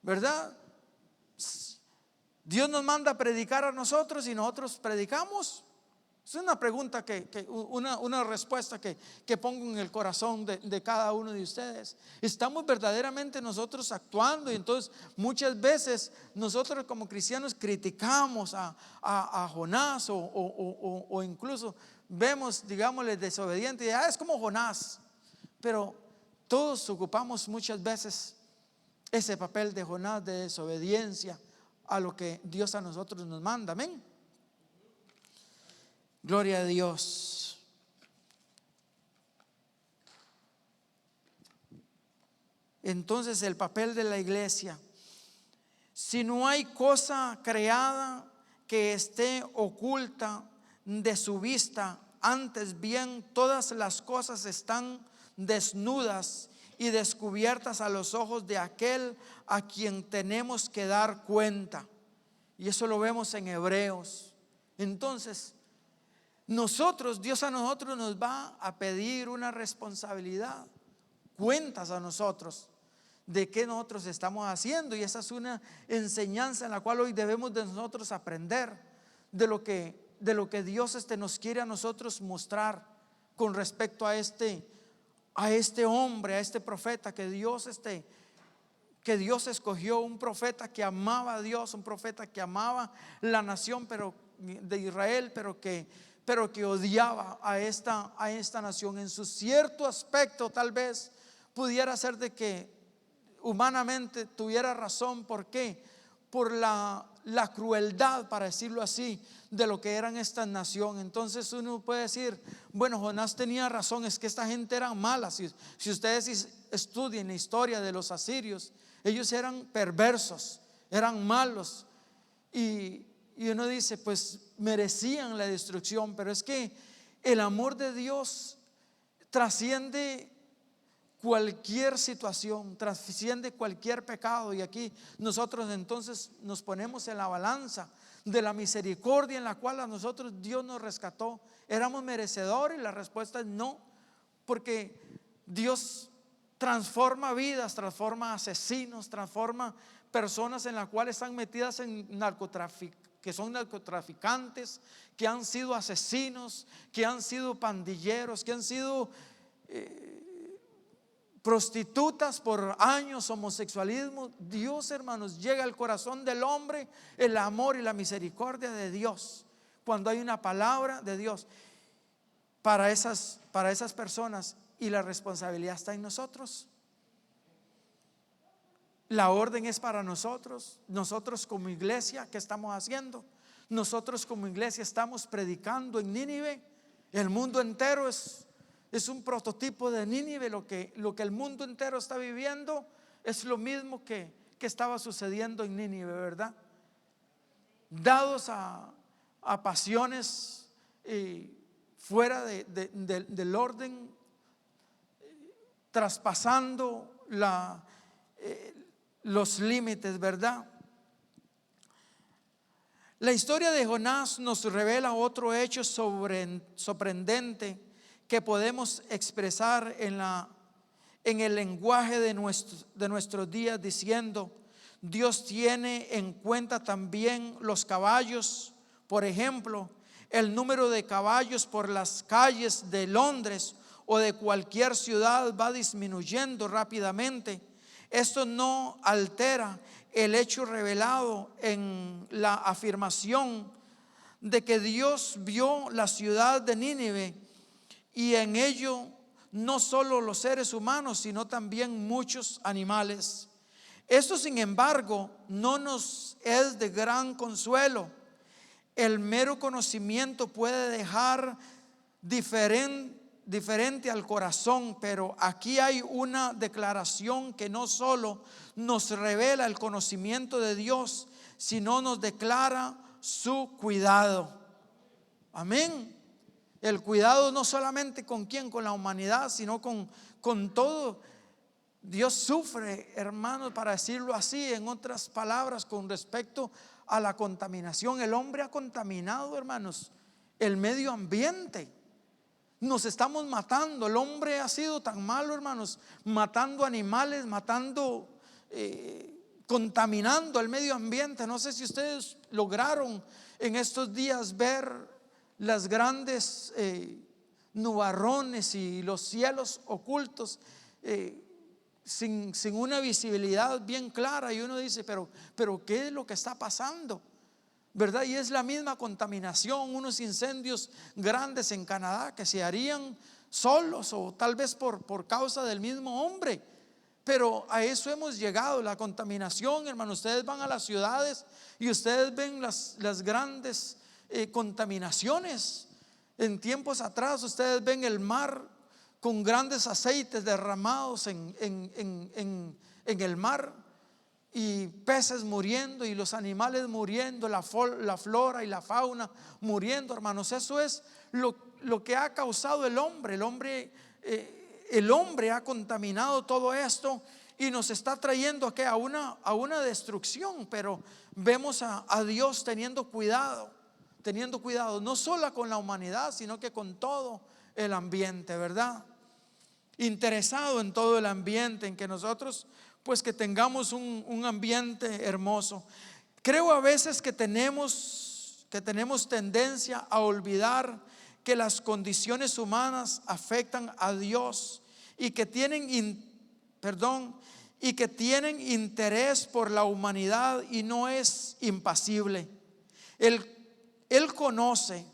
¿verdad? Dios nos manda a predicar a nosotros y nosotros predicamos. Es una pregunta una respuesta que pongo en el corazón de cada uno de ustedes. ¿Estamos verdaderamente nosotros actuando? Y entonces muchas veces nosotros como cristianos criticamos a Jonás, o incluso vemos, digámosle, desobediente, y es como Jonás. Pero todos ocupamos muchas veces ese papel de Jonás, de desobediencia a lo que Dios a nosotros nos manda. Amén. Gloria a Dios. Entonces el papel de la iglesia, Si no hay cosa creada que esté oculta de su vista, antes bien todas las cosas están desnudas y descubiertas a los ojos de aquel a quien tenemos que dar cuenta. Y eso lo vemos en Hebreos. Entonces, Dios a nosotros nos va a pedir una responsabilidad, cuentas a nosotros de qué nosotros estamos haciendo, y esa es una enseñanza en la cual hoy debemos de nosotros aprender de lo que Dios nos quiere a nosotros mostrar con respecto a este hombre, a este profeta que Dios escogió, un profeta que amaba a Dios, un profeta que amaba la nación de Israel, pero que odiaba a esta nación. En su cierto aspecto tal vez pudiera ser de que humanamente tuviera razón. ¿Por qué? Por la crueldad, para decirlo así, de lo que eran esta nación. Entonces uno puede decir, bueno, Jonás tenía razón, es que esta gente era mala. Si ustedes estudian la historia de los asirios, ellos eran perversos, eran malos, y uno dice, pues merecían la destrucción. Pero es que el amor de Dios trasciende cualquier situación, trasciende cualquier pecado. Y aquí nosotros entonces nos ponemos en la balanza de la misericordia en la cual a nosotros Dios nos rescató. ¿Éramos merecedores? La respuesta es no, porque Dios transforma vidas, transforma asesinos, transforma personas en las cuales están metidas en narcotráfico, que son narcotraficantes, que han sido asesinos, que han sido pandilleros, que han sido prostitutas por años, homosexualismo. Dios, hermanos, llega al corazón del hombre el amor y la misericordia de Dios cuando hay una palabra de Dios para esas personas, y la responsabilidad está en nosotros. La orden es para nosotros. Nosotros como iglesia, ¿qué estamos haciendo? Nosotros como iglesia estamos predicando en Nínive. El mundo entero es un prototipo de Nínive. Lo que el mundo entero está viviendo es lo mismo que estaba sucediendo en Nínive, ¿verdad? Dados a pasiones fuera del orden, traspasando los límites, ¿verdad? La historia de Jonás nos revela otro hecho sorprendente que podemos expresar en el lenguaje de nuestros días, diciendo: Dios tiene en cuenta también los caballos. Por ejemplo, el número de caballos por las calles de Londres o de cualquier ciudad va disminuyendo rápidamente. Esto no altera el hecho revelado en la afirmación de que Dios vio la ciudad de Nínive, y en ello no solo los seres humanos, sino también muchos animales. Esto, sin embargo, no nos es de gran consuelo. El mero conocimiento puede dejar diferente al corazón, pero aquí hay una declaración que no solo nos revela el conocimiento de Dios, sino nos declara su cuidado. Amén. El cuidado no solamente con la humanidad, sino con todo. Dios sufre, hermanos, para decirlo así, en otras palabras, con respecto a la contaminación. El hombre ha contaminado, hermanos, el medio ambiente. Nos estamos matando. El hombre ha sido tan malo, hermanos, matando animales, contaminando el medio ambiente. No sé si ustedes lograron en estos días ver las grandes nubarrones y los cielos ocultos, sin una visibilidad bien clara, y uno dice, pero ¿qué es lo que está pasando? ¿Verdad? Y es la misma contaminación, unos incendios grandes en Canadá que se harían solos o tal vez por causa del mismo hombre. Pero a eso hemos llegado, la contaminación, hermano. Ustedes van a las ciudades y ustedes ven las grandes contaminaciones. En tiempos atrás ustedes ven el mar con grandes aceites derramados en el mar, y peces muriendo y los animales muriendo, la flora y la fauna muriendo, hermanos. Eso es lo que ha causado el hombre. El hombre ha contaminado todo esto y nos está trayendo a una destrucción. Pero vemos a Dios teniendo cuidado, no solo con la humanidad, sino que con todo el ambiente, ¿verdad? Interesado en todo el ambiente, en que nosotros pues que tengamos un ambiente hermoso. Creo a veces que tenemos tendencia a olvidar que las condiciones humanas afectan a Dios y que tienen interés por la humanidad, y no es impasible. Él conoce,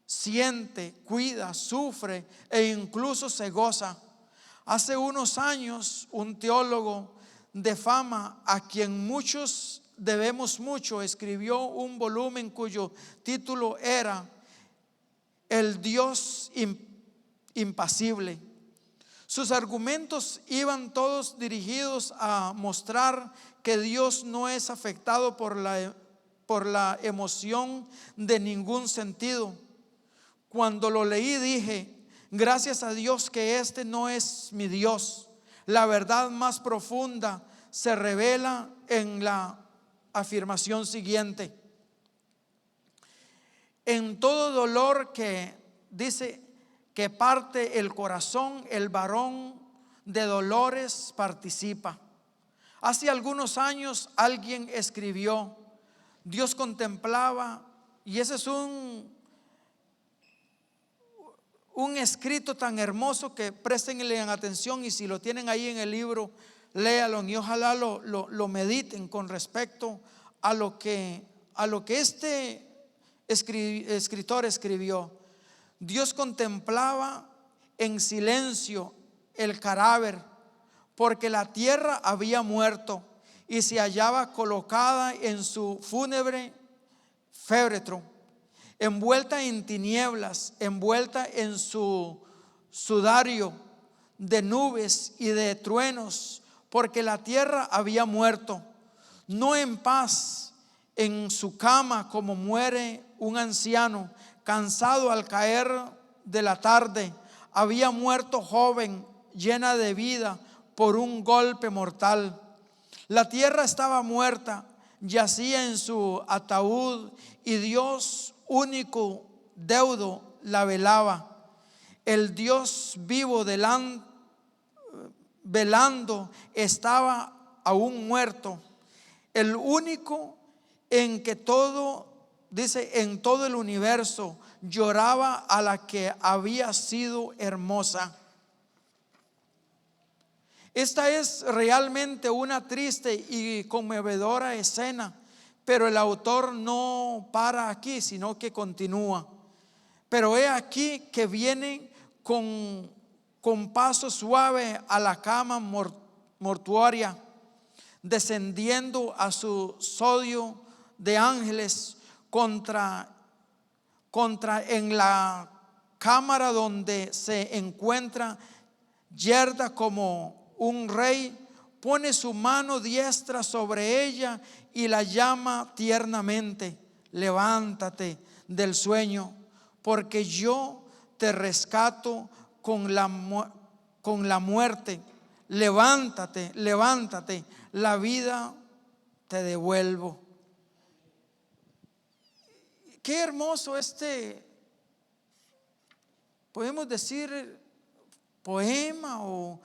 siente, cuida, sufre e incluso se goza. Hace unos años, un teólogo de fama, a quien muchos debemos mucho, escribió un volumen cuyo título era El Dios impasible. Sus argumentos iban todos dirigidos a mostrar que Dios no es afectado por la emoción de ningún sentido. Cuando lo leí dije: gracias a Dios que este no es mi Dios. La verdad más profunda se revela en la afirmación siguiente: en todo dolor que dice que parte el corazón, el varón de dolores participa. Hace algunos años alguien escribió: Dios contemplaba, y ese es un escrito tan hermoso que préstenle atención, y si lo tienen ahí en el libro, léalo y ojalá lo mediten con respecto a lo que este escritor escribió. Dios contemplaba en silencio el cadáver, porque la tierra había muerto y se hallaba colocada en su fúnebre féretro, envuelta en tinieblas, envuelta en su sudario de nubes y de truenos, porque la tierra había muerto, no en paz en su cama como muere un anciano cansado al caer de la tarde. Había muerto joven, llena de vida por un golpe mortal. La tierra estaba muerta, yacía en su ataúd, y Dios, único deudo, la velaba. El Dios vivo velando estaba aún muerto. El único en que en todo el universo lloraba a la que había sido hermosa. Esta es realmente una triste y conmovedora escena, pero el autor no para aquí, sino que continúa. Pero he aquí que viene con paso suave a la cama mortuaria, descendiendo a su sodio de ángeles contra en la cámara donde se encuentra yerta como un rey, pone su mano diestra sobre ella y la llama tiernamente: levántate del sueño, porque yo te rescato con la muerte. Levántate, levántate, la vida te devuelvo. Qué hermoso podemos decir poema o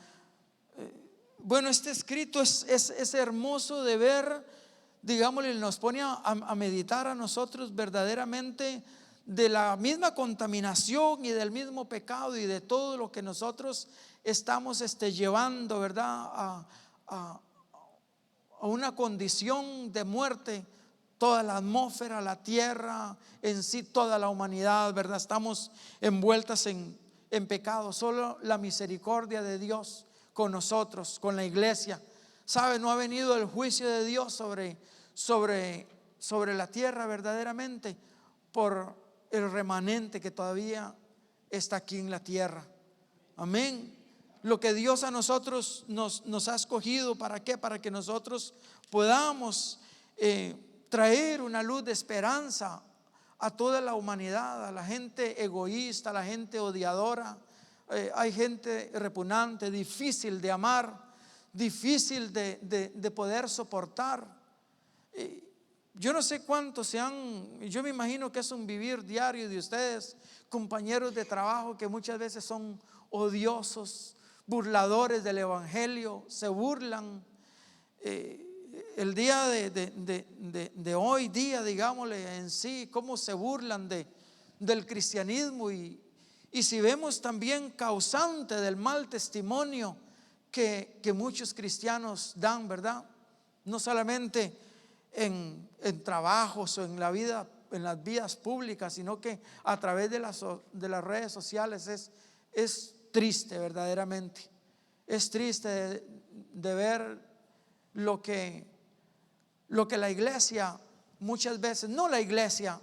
bueno, este escrito es hermoso de ver, digámosle, nos pone a meditar a nosotros verdaderamente de la misma contaminación y del mismo pecado y de todo lo que nosotros estamos llevando, ¿verdad? A una condición de muerte. Toda la atmósfera, la tierra en sí, toda la humanidad, ¿verdad? Estamos envueltas en pecado. Solo la misericordia de Dios con nosotros, con la iglesia. ¿Sabe? No ha venido el juicio de Dios sobre la tierra verdaderamente por el remanente que todavía está aquí en la tierra. Amén. lo que Dios a nosotros nos ha escogido. ¿Para qué? Para que nosotros podamos traer una luz de esperanza a toda la humanidad, a la gente egoísta, a la gente odiadora. Hay gente repugnante, difícil de amar, difícil de poder soportar. Yo no sé cuántos yo me imagino que es un vivir diario de ustedes, compañeros de trabajo que muchas veces son odiosos, burladores del evangelio, se burlan. El día de hoy día, digámosle en sí, cómo se burlan del cristianismo, y si vemos también causante del mal testimonio que muchos cristianos dan, ¿verdad? No solamente en trabajos o en la vida, en las vías públicas, sino que a través de las redes sociales. Es triste, verdaderamente. Es triste de ver lo que la iglesia muchas veces, no la iglesia,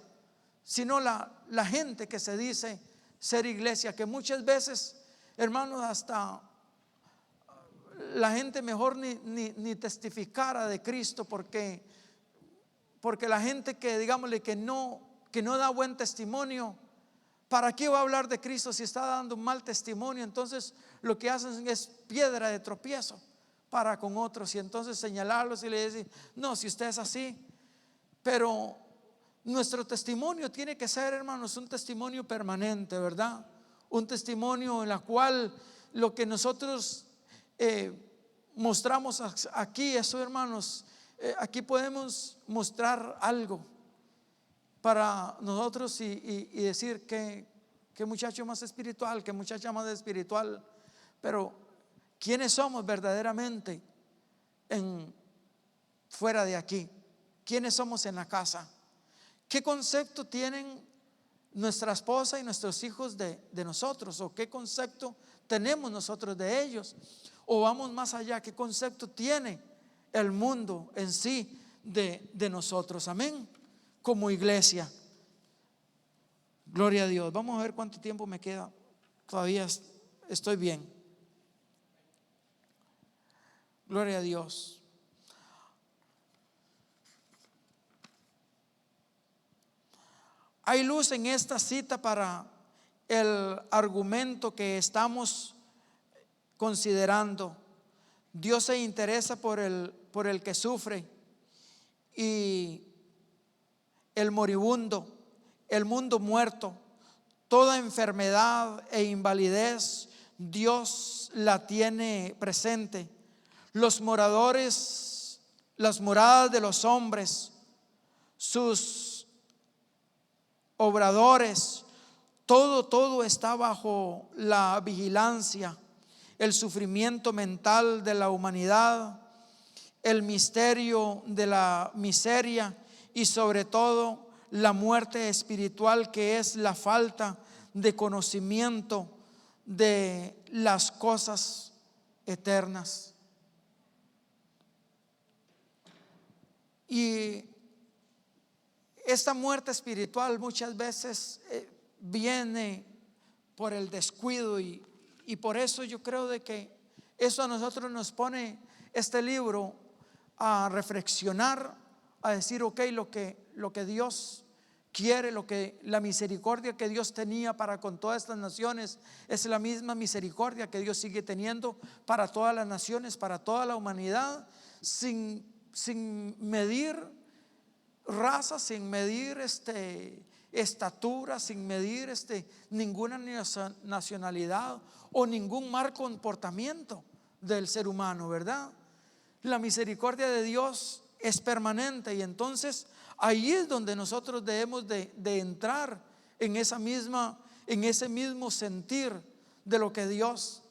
sino la gente que se dice ser iglesia, que muchas veces, hermanos, hasta la gente mejor ni testificara de Cristo, porque la gente que, digámosle, que no da buen testimonio, ¿para qué va a hablar de Cristo si está dando un mal testimonio? Entonces lo que hacen es piedra de tropiezo para con otros, y entonces señalarlos y le dicen: no, si usted es así. Pero nuestro testimonio tiene que ser, hermanos, un testimonio permanente, ¿verdad? Un testimonio en el cual lo que nosotros mostramos aquí, eso, hermanos, aquí podemos mostrar algo para nosotros y decir que muchacho más espiritual, que muchacha más espiritual. Pero ¿quiénes somos verdaderamente fuera de aquí? ¿Quiénes somos en la casa? ¿Qué concepto tienen nuestra esposa y nuestros hijos de nosotros? ¿O qué concepto tenemos nosotros de ellos? ¿O vamos más allá? ¿Qué concepto tiene el mundo en sí de nosotros? Amén. Como iglesia. Gloria a Dios. Vamos a ver cuánto tiempo me queda. Todavía estoy bien. Gloria a Dios. Hay luz en esta cita para el argumento que estamos considerando. Dios se interesa por el que sufre y el moribundo, el mundo muerto, toda enfermedad e invalidez. Dios la tiene presente. Las moradas de los hombres, sus obradores, todo está bajo la vigilancia. El sufrimiento mental de la humanidad, el misterio de la miseria y sobre todo la muerte espiritual, que es la falta de conocimiento de las cosas eternas. Y esta muerte espiritual muchas veces viene por el descuido, y por eso yo creo de que eso a nosotros nos pone este libro a reflexionar, a decir: ok, lo que Dios quiere, la misericordia que Dios tenía para con todas estas naciones, es la misma misericordia que Dios sigue teniendo para todas las naciones, para toda la humanidad, sin medir raza, sin medir estatura, sin medir ninguna nacionalidad o ningún mal comportamiento del ser humano, ¿verdad? La misericordia de Dios es permanente, y entonces ahí es donde nosotros debemos de entrar en ese mismo sentir de lo que Dios,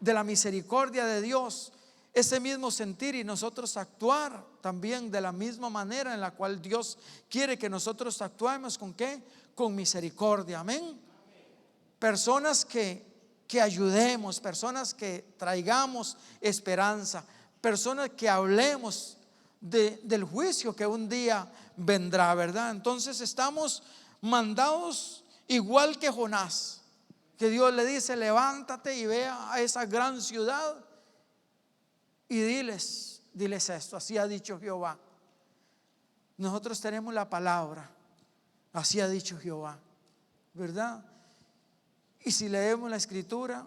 de la misericordia de Dios, ese mismo sentir, y nosotros actuar también de la misma manera en la cual Dios quiere que nosotros actuemos. ¿Con qué? Con misericordia. Amén. Personas que ayudemos, personas que traigamos esperanza, personas que hablemos del juicio que un día vendrá, ¿verdad? Entonces estamos mandados igual que Jonás. que Dios le dice: levántate y vea a esa gran ciudad y diles esto, así ha dicho Jehová. Nosotros tenemos la palabra, así ha dicho Jehová, ¿verdad? Y si leemos la escritura,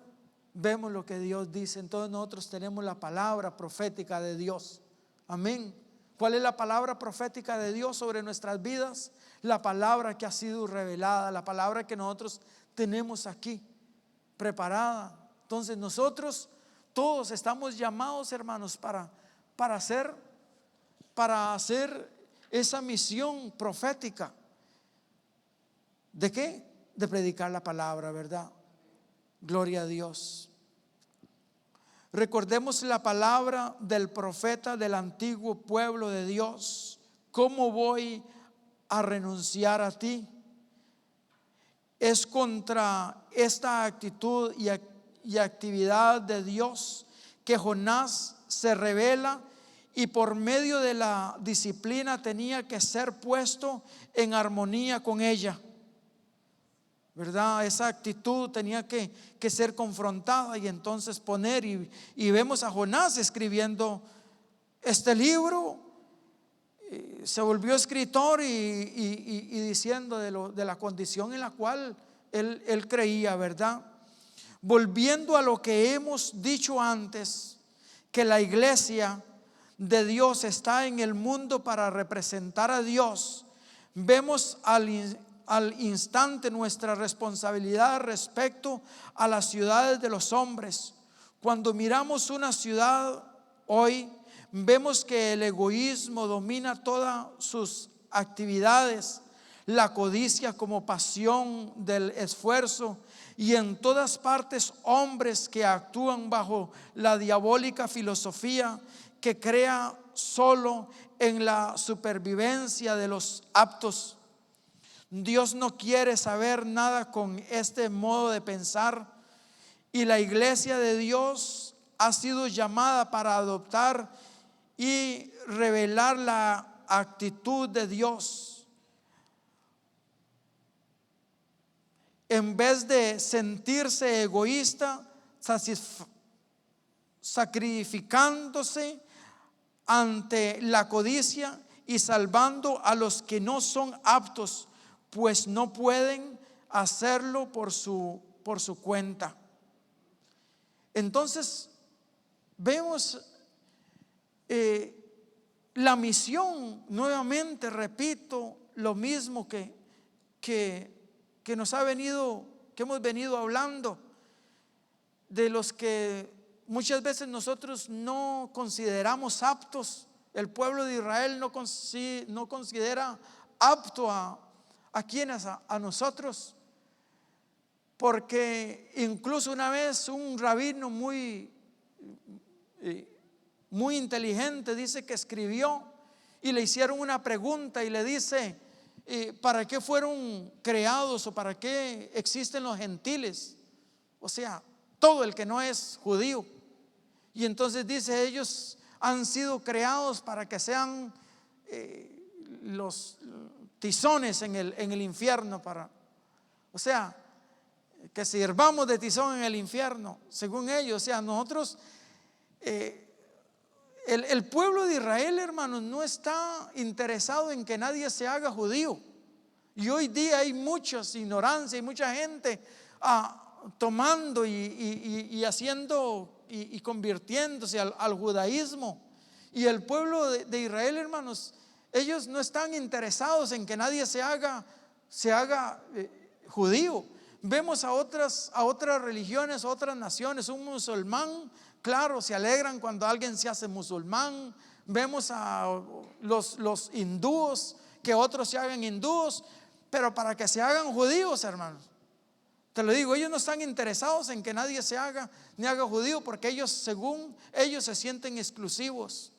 vemos lo que Dios dice. Entonces nosotros tenemos la palabra profética de Dios. Amén. ¿Cuál es la palabra profética de Dios sobre nuestras vidas? La palabra que ha sido revelada, la palabra que nosotros tenemos aquí preparada. Entonces nosotros todos estamos llamados, hermanos, para hacer esa misión profética. ¿De qué? De predicar la palabra, ¿verdad? Gloria a Dios. Recordemos la palabra del profeta del antiguo pueblo de Dios. ¿Cómo voy a renunciar a ti? Es contra esta actitud y actividad de Dios que Jonás se revela, y por medio de la disciplina tenía que ser puesto en armonía con ella, ¿verdad? Esa actitud tenía que ser confrontada y entonces poner, y vemos a Jonás escribiendo este libro. Se volvió escritor y diciendo de la condición en la cual él creía, ¿verdad? Volviendo a lo que hemos dicho antes, que la iglesia de Dios está en el mundo para representar a Dios, vemos al instante nuestra responsabilidad respecto a las ciudades de los hombres. Cuando miramos una ciudad hoy, vemos que el egoísmo domina todas sus actividades, la codicia como pasión del esfuerzo, y en todas partes hombres que actúan bajo la diabólica filosofía que crea solo en la supervivencia de los aptos. Dios no quiere saber nada con este modo de pensar, y la iglesia de Dios ha sido llamada para adoptar y revelar la actitud de Dios. En vez de sentirse egoísta, sacrificándose ante la codicia y salvando a los que no son aptos, pues no pueden hacerlo por su cuenta. Entonces vemos la misión, nuevamente repito, lo mismo que nos ha venido, que hemos venido hablando, de los que muchas veces nosotros no consideramos aptos. El pueblo de Israel no considera apto a quienes, a nosotros, porque incluso una vez un rabino muy inteligente dice que escribió, y le hicieron una pregunta y le dice: ¿para qué fueron creados o para qué existen los gentiles? O sea, todo el que no es judío. Y entonces dice: ellos han sido creados para que sean los tizones en el infierno, o sea, que sirvamos de tizón en el infierno, según ellos. O sea, nosotros, el pueblo de Israel, hermanos, no está interesado en que nadie se haga judío. Y hoy día hay mucha ignorancia y mucha gente tomando y haciendo y convirtiéndose al judaísmo. Y el pueblo de Israel, hermanos, ellos no están interesados en que nadie se haga judío. Vemos a otras religiones, a otras naciones. Un musulmán, claro, se alegran cuando alguien se hace musulmán. Vemos a los hindúos, que otros se hagan hindúos, pero para que se hagan judíos, hermanos, te lo digo, ellos no están interesados en que nadie se haga ni haga judío, porque ellos, según ellos, se sienten exclusivos.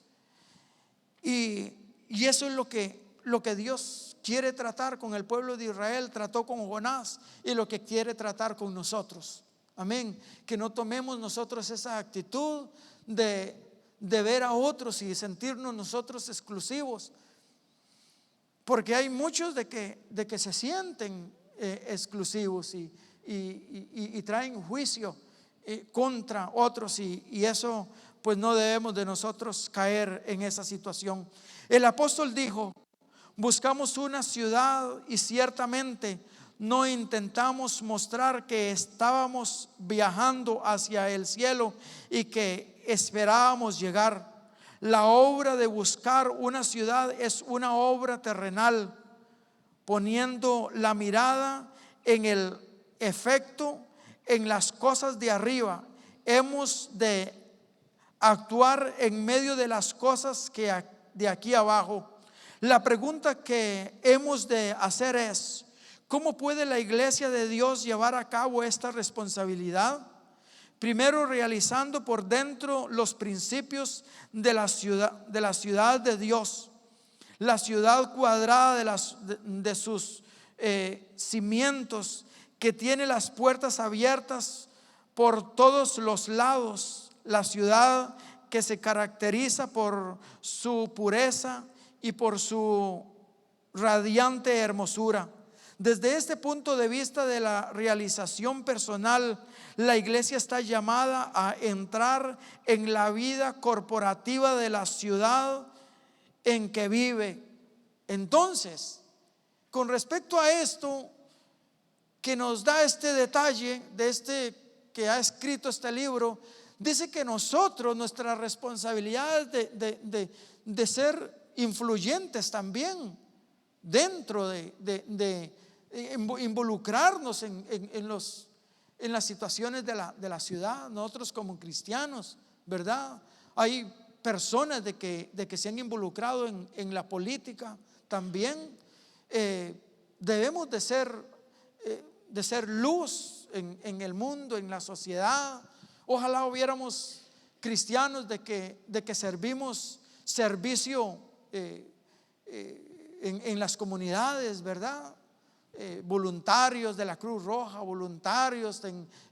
Y eso es lo que Dios quiere tratar con el pueblo de Israel, trató con Jonás, y lo que quiere tratar con nosotros. Amén. Que no tomemos nosotros esa actitud de ver a otros y sentirnos nosotros exclusivos, porque hay muchos de que se sienten exclusivos y y traen juicio contra otros, y eso pues no debemos de nosotros caer en esa situación. El apóstol dijo: buscamos una ciudad y ciertamente no intentamos mostrar que estábamos viajando hacia el cielo y que esperábamos llegar. La obra de buscar una ciudad es una obra terrenal, poniendo la mirada en el efecto, en las cosas de arriba. Hemos de actuar en medio de las cosas que de aquí abajo. La pregunta que hemos de hacer es: ¿cómo puede la iglesia de Dios llevar a cabo esta responsabilidad? Primero, realizando por dentro los principios de la ciudad de Dios, la ciudad cuadrada de sus cimientos, que tiene las puertas abiertas por todos los lados, la ciudad que se caracteriza por su pureza y por su radiante hermosura. Desde este punto de vista de la realización personal, la iglesia está llamada a entrar en la vida corporativa de la ciudad en que vive. Entonces, con respecto a esto que nos da este detalle de este que ha escrito este libro, dice que nosotros, nuestra responsabilidad es de ser influyentes también dentro de involucrarnos en las situaciones de la ciudad. Nosotros como cristianos, ¿verdad? Hay personas de que se han involucrado en la política también. Debemos de ser luz en el mundo, en la sociedad. Ojalá hubiéramos cristianos de que servimos servicio en las comunidades, ¿verdad? Voluntarios de la Cruz Roja, voluntarios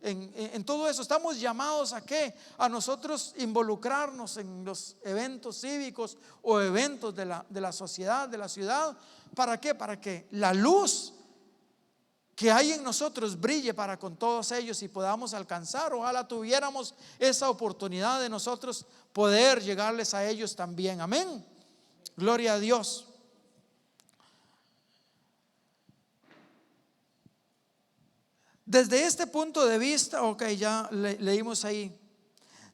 en todo eso. Estamos llamados ¿a qué? A nosotros involucrarnos en los eventos cívicos o eventos de la sociedad, de la ciudad. ¿Para qué? Para que la luz que hay en nosotros brille para con todos ellos y podamos alcanzar. Ojalá tuviéramos esa oportunidad de nosotros poder llegarles a ellos también. Amén. Gloria a Dios. Desde este punto de vista, ok, ya leímos ahí.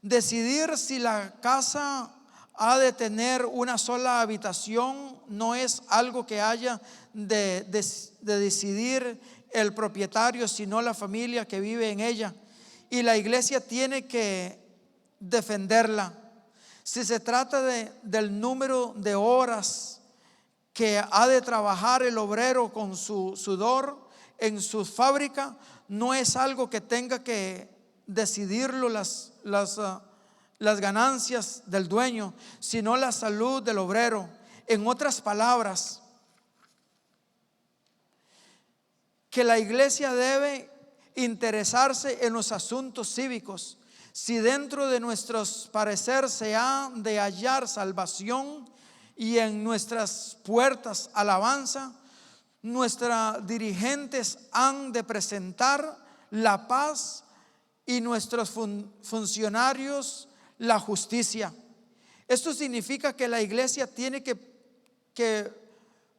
Decidir si la casa ha de tener una sola habitación no es algo que haya de decidir el propietario, sino la familia que vive en ella. Y la iglesia tiene que defenderla. Si se trata del número de horas que ha de trabajar el obrero con su sudor en su fábrica, no es algo que tenga que decidirlo las ganancias del dueño, sino la salud del obrero. En otras palabras, que la iglesia debe interesarse en los asuntos cívicos. Si dentro de nuestros parecer se ha de hallar salvación y en nuestras puertas alabanza, nuestros dirigentes han de presentar la paz y nuestros funcionarios la justicia. Esto significa que la iglesia tiene que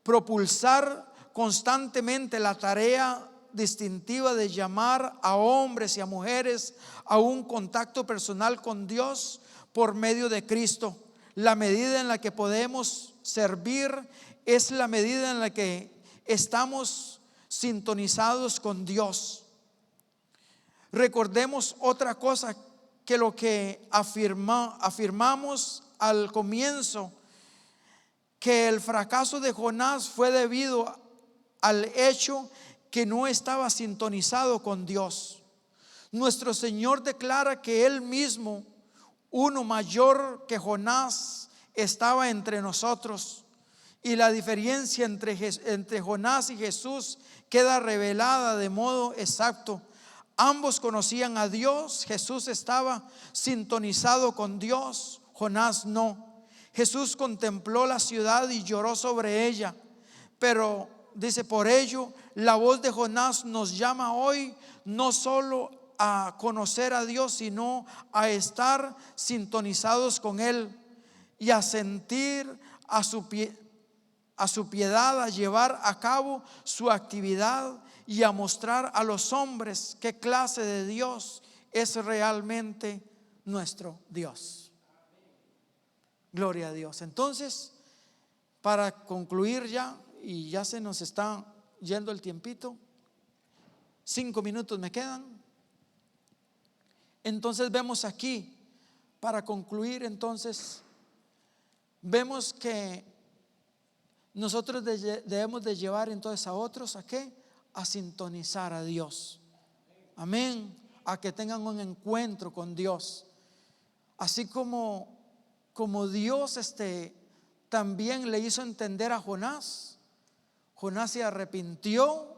propulsar constantemente la tarea distintiva de llamar a hombres y a mujeres a un contacto personal con Dios por medio de Cristo. La medida en la que podemos servir es la medida en la que estamos sintonizados con Dios. Recordemos otra cosa, que lo que afirmamos al comienzo, que el fracaso de Jonás fue debido al hecho que no estaba sintonizado con Dios. Nuestro Señor declara que Él mismo, uno mayor que Jonás, estaba entre nosotros. Y la diferencia entre Jonás y Jesús queda revelada de modo exacto. Ambos conocían a Dios. Jesús estaba sintonizado con Dios, Jonás no. Jesús contempló la ciudad y lloró sobre ella, pero dice: por ello la voz de Jonás nos llama hoy no solo a conocer a Dios, sino a estar sintonizados con Él y a sentir a su piedad, a llevar a cabo su actividad y a mostrar a los hombres qué clase de Dios es realmente nuestro Dios. Gloria a Dios. Entonces, para concluir ya, y ya se nos está yendo el tiempito, 5 minutos me quedan. Entonces vemos aquí, para concluir, entonces vemos que nosotros debemos de llevar entonces a otros ¿a qué? A sintonizar a Dios. Amén. A que tengan un encuentro con Dios. Así como Dios también le hizo entender a Jonás. Jonás se arrepintió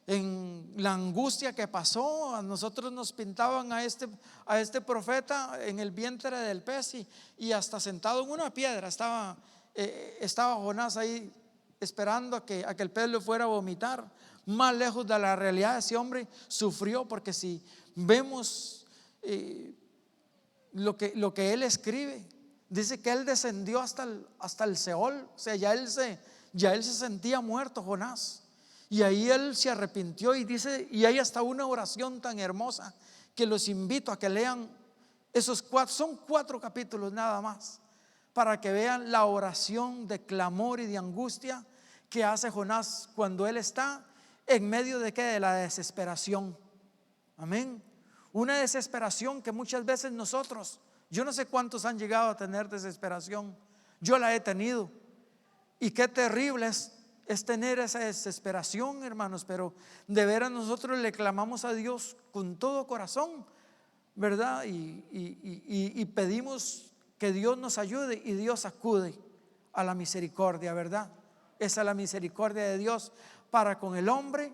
en la angustia que pasó. A nosotros nos pintaban a este profeta en el vientre del pez y hasta sentado en una piedra estaba Jonás ahí esperando a que el pez lo fuera a vomitar. Más lejos de la realidad, ese hombre sufrió, porque si vemos lo que él escribe, dice que él descendió hasta el Seol. O sea, ya él se sentía muerto, Jonás. Y ahí él se arrepintió y dice, y hay hasta una oración tan hermosa que los invito a que lean esos 4, son 4 capítulos nada más, para que vean la oración de clamor y de angustia que hace Jonás cuando él está en medio de ¿qué? De la desesperación. Amén. Una desesperación que muchas veces nosotros, yo no sé cuántos han llegado a tener desesperación, yo la he tenido, y qué terrible es tener esa desesperación, hermanos, pero de veras nosotros le clamamos a Dios con todo corazón, ¿verdad? Y pedimos que Dios nos ayude, y Dios acude a la misericordia, ¿verdad? Esa es la misericordia de Dios para con el hombre,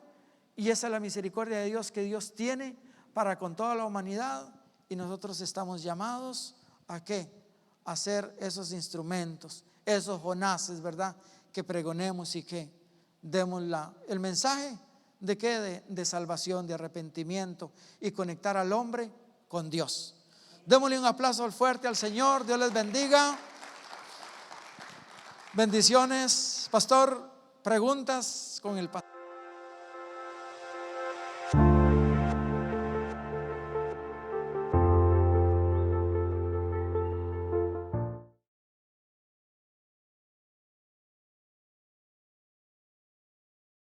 y esa es la misericordia de Dios que Dios tiene para con toda la humanidad, y nosotros estamos llamados ¿a qué? A ser esos instrumentos, esos Jonases, ¿verdad? Que pregonemos y que demos el mensaje de qué, de salvación, de arrepentimiento, y conectar al hombre con Dios. Démosle un aplauso fuerte al Señor. Dios les bendiga. Bendiciones. Pastor, preguntas con el pastor.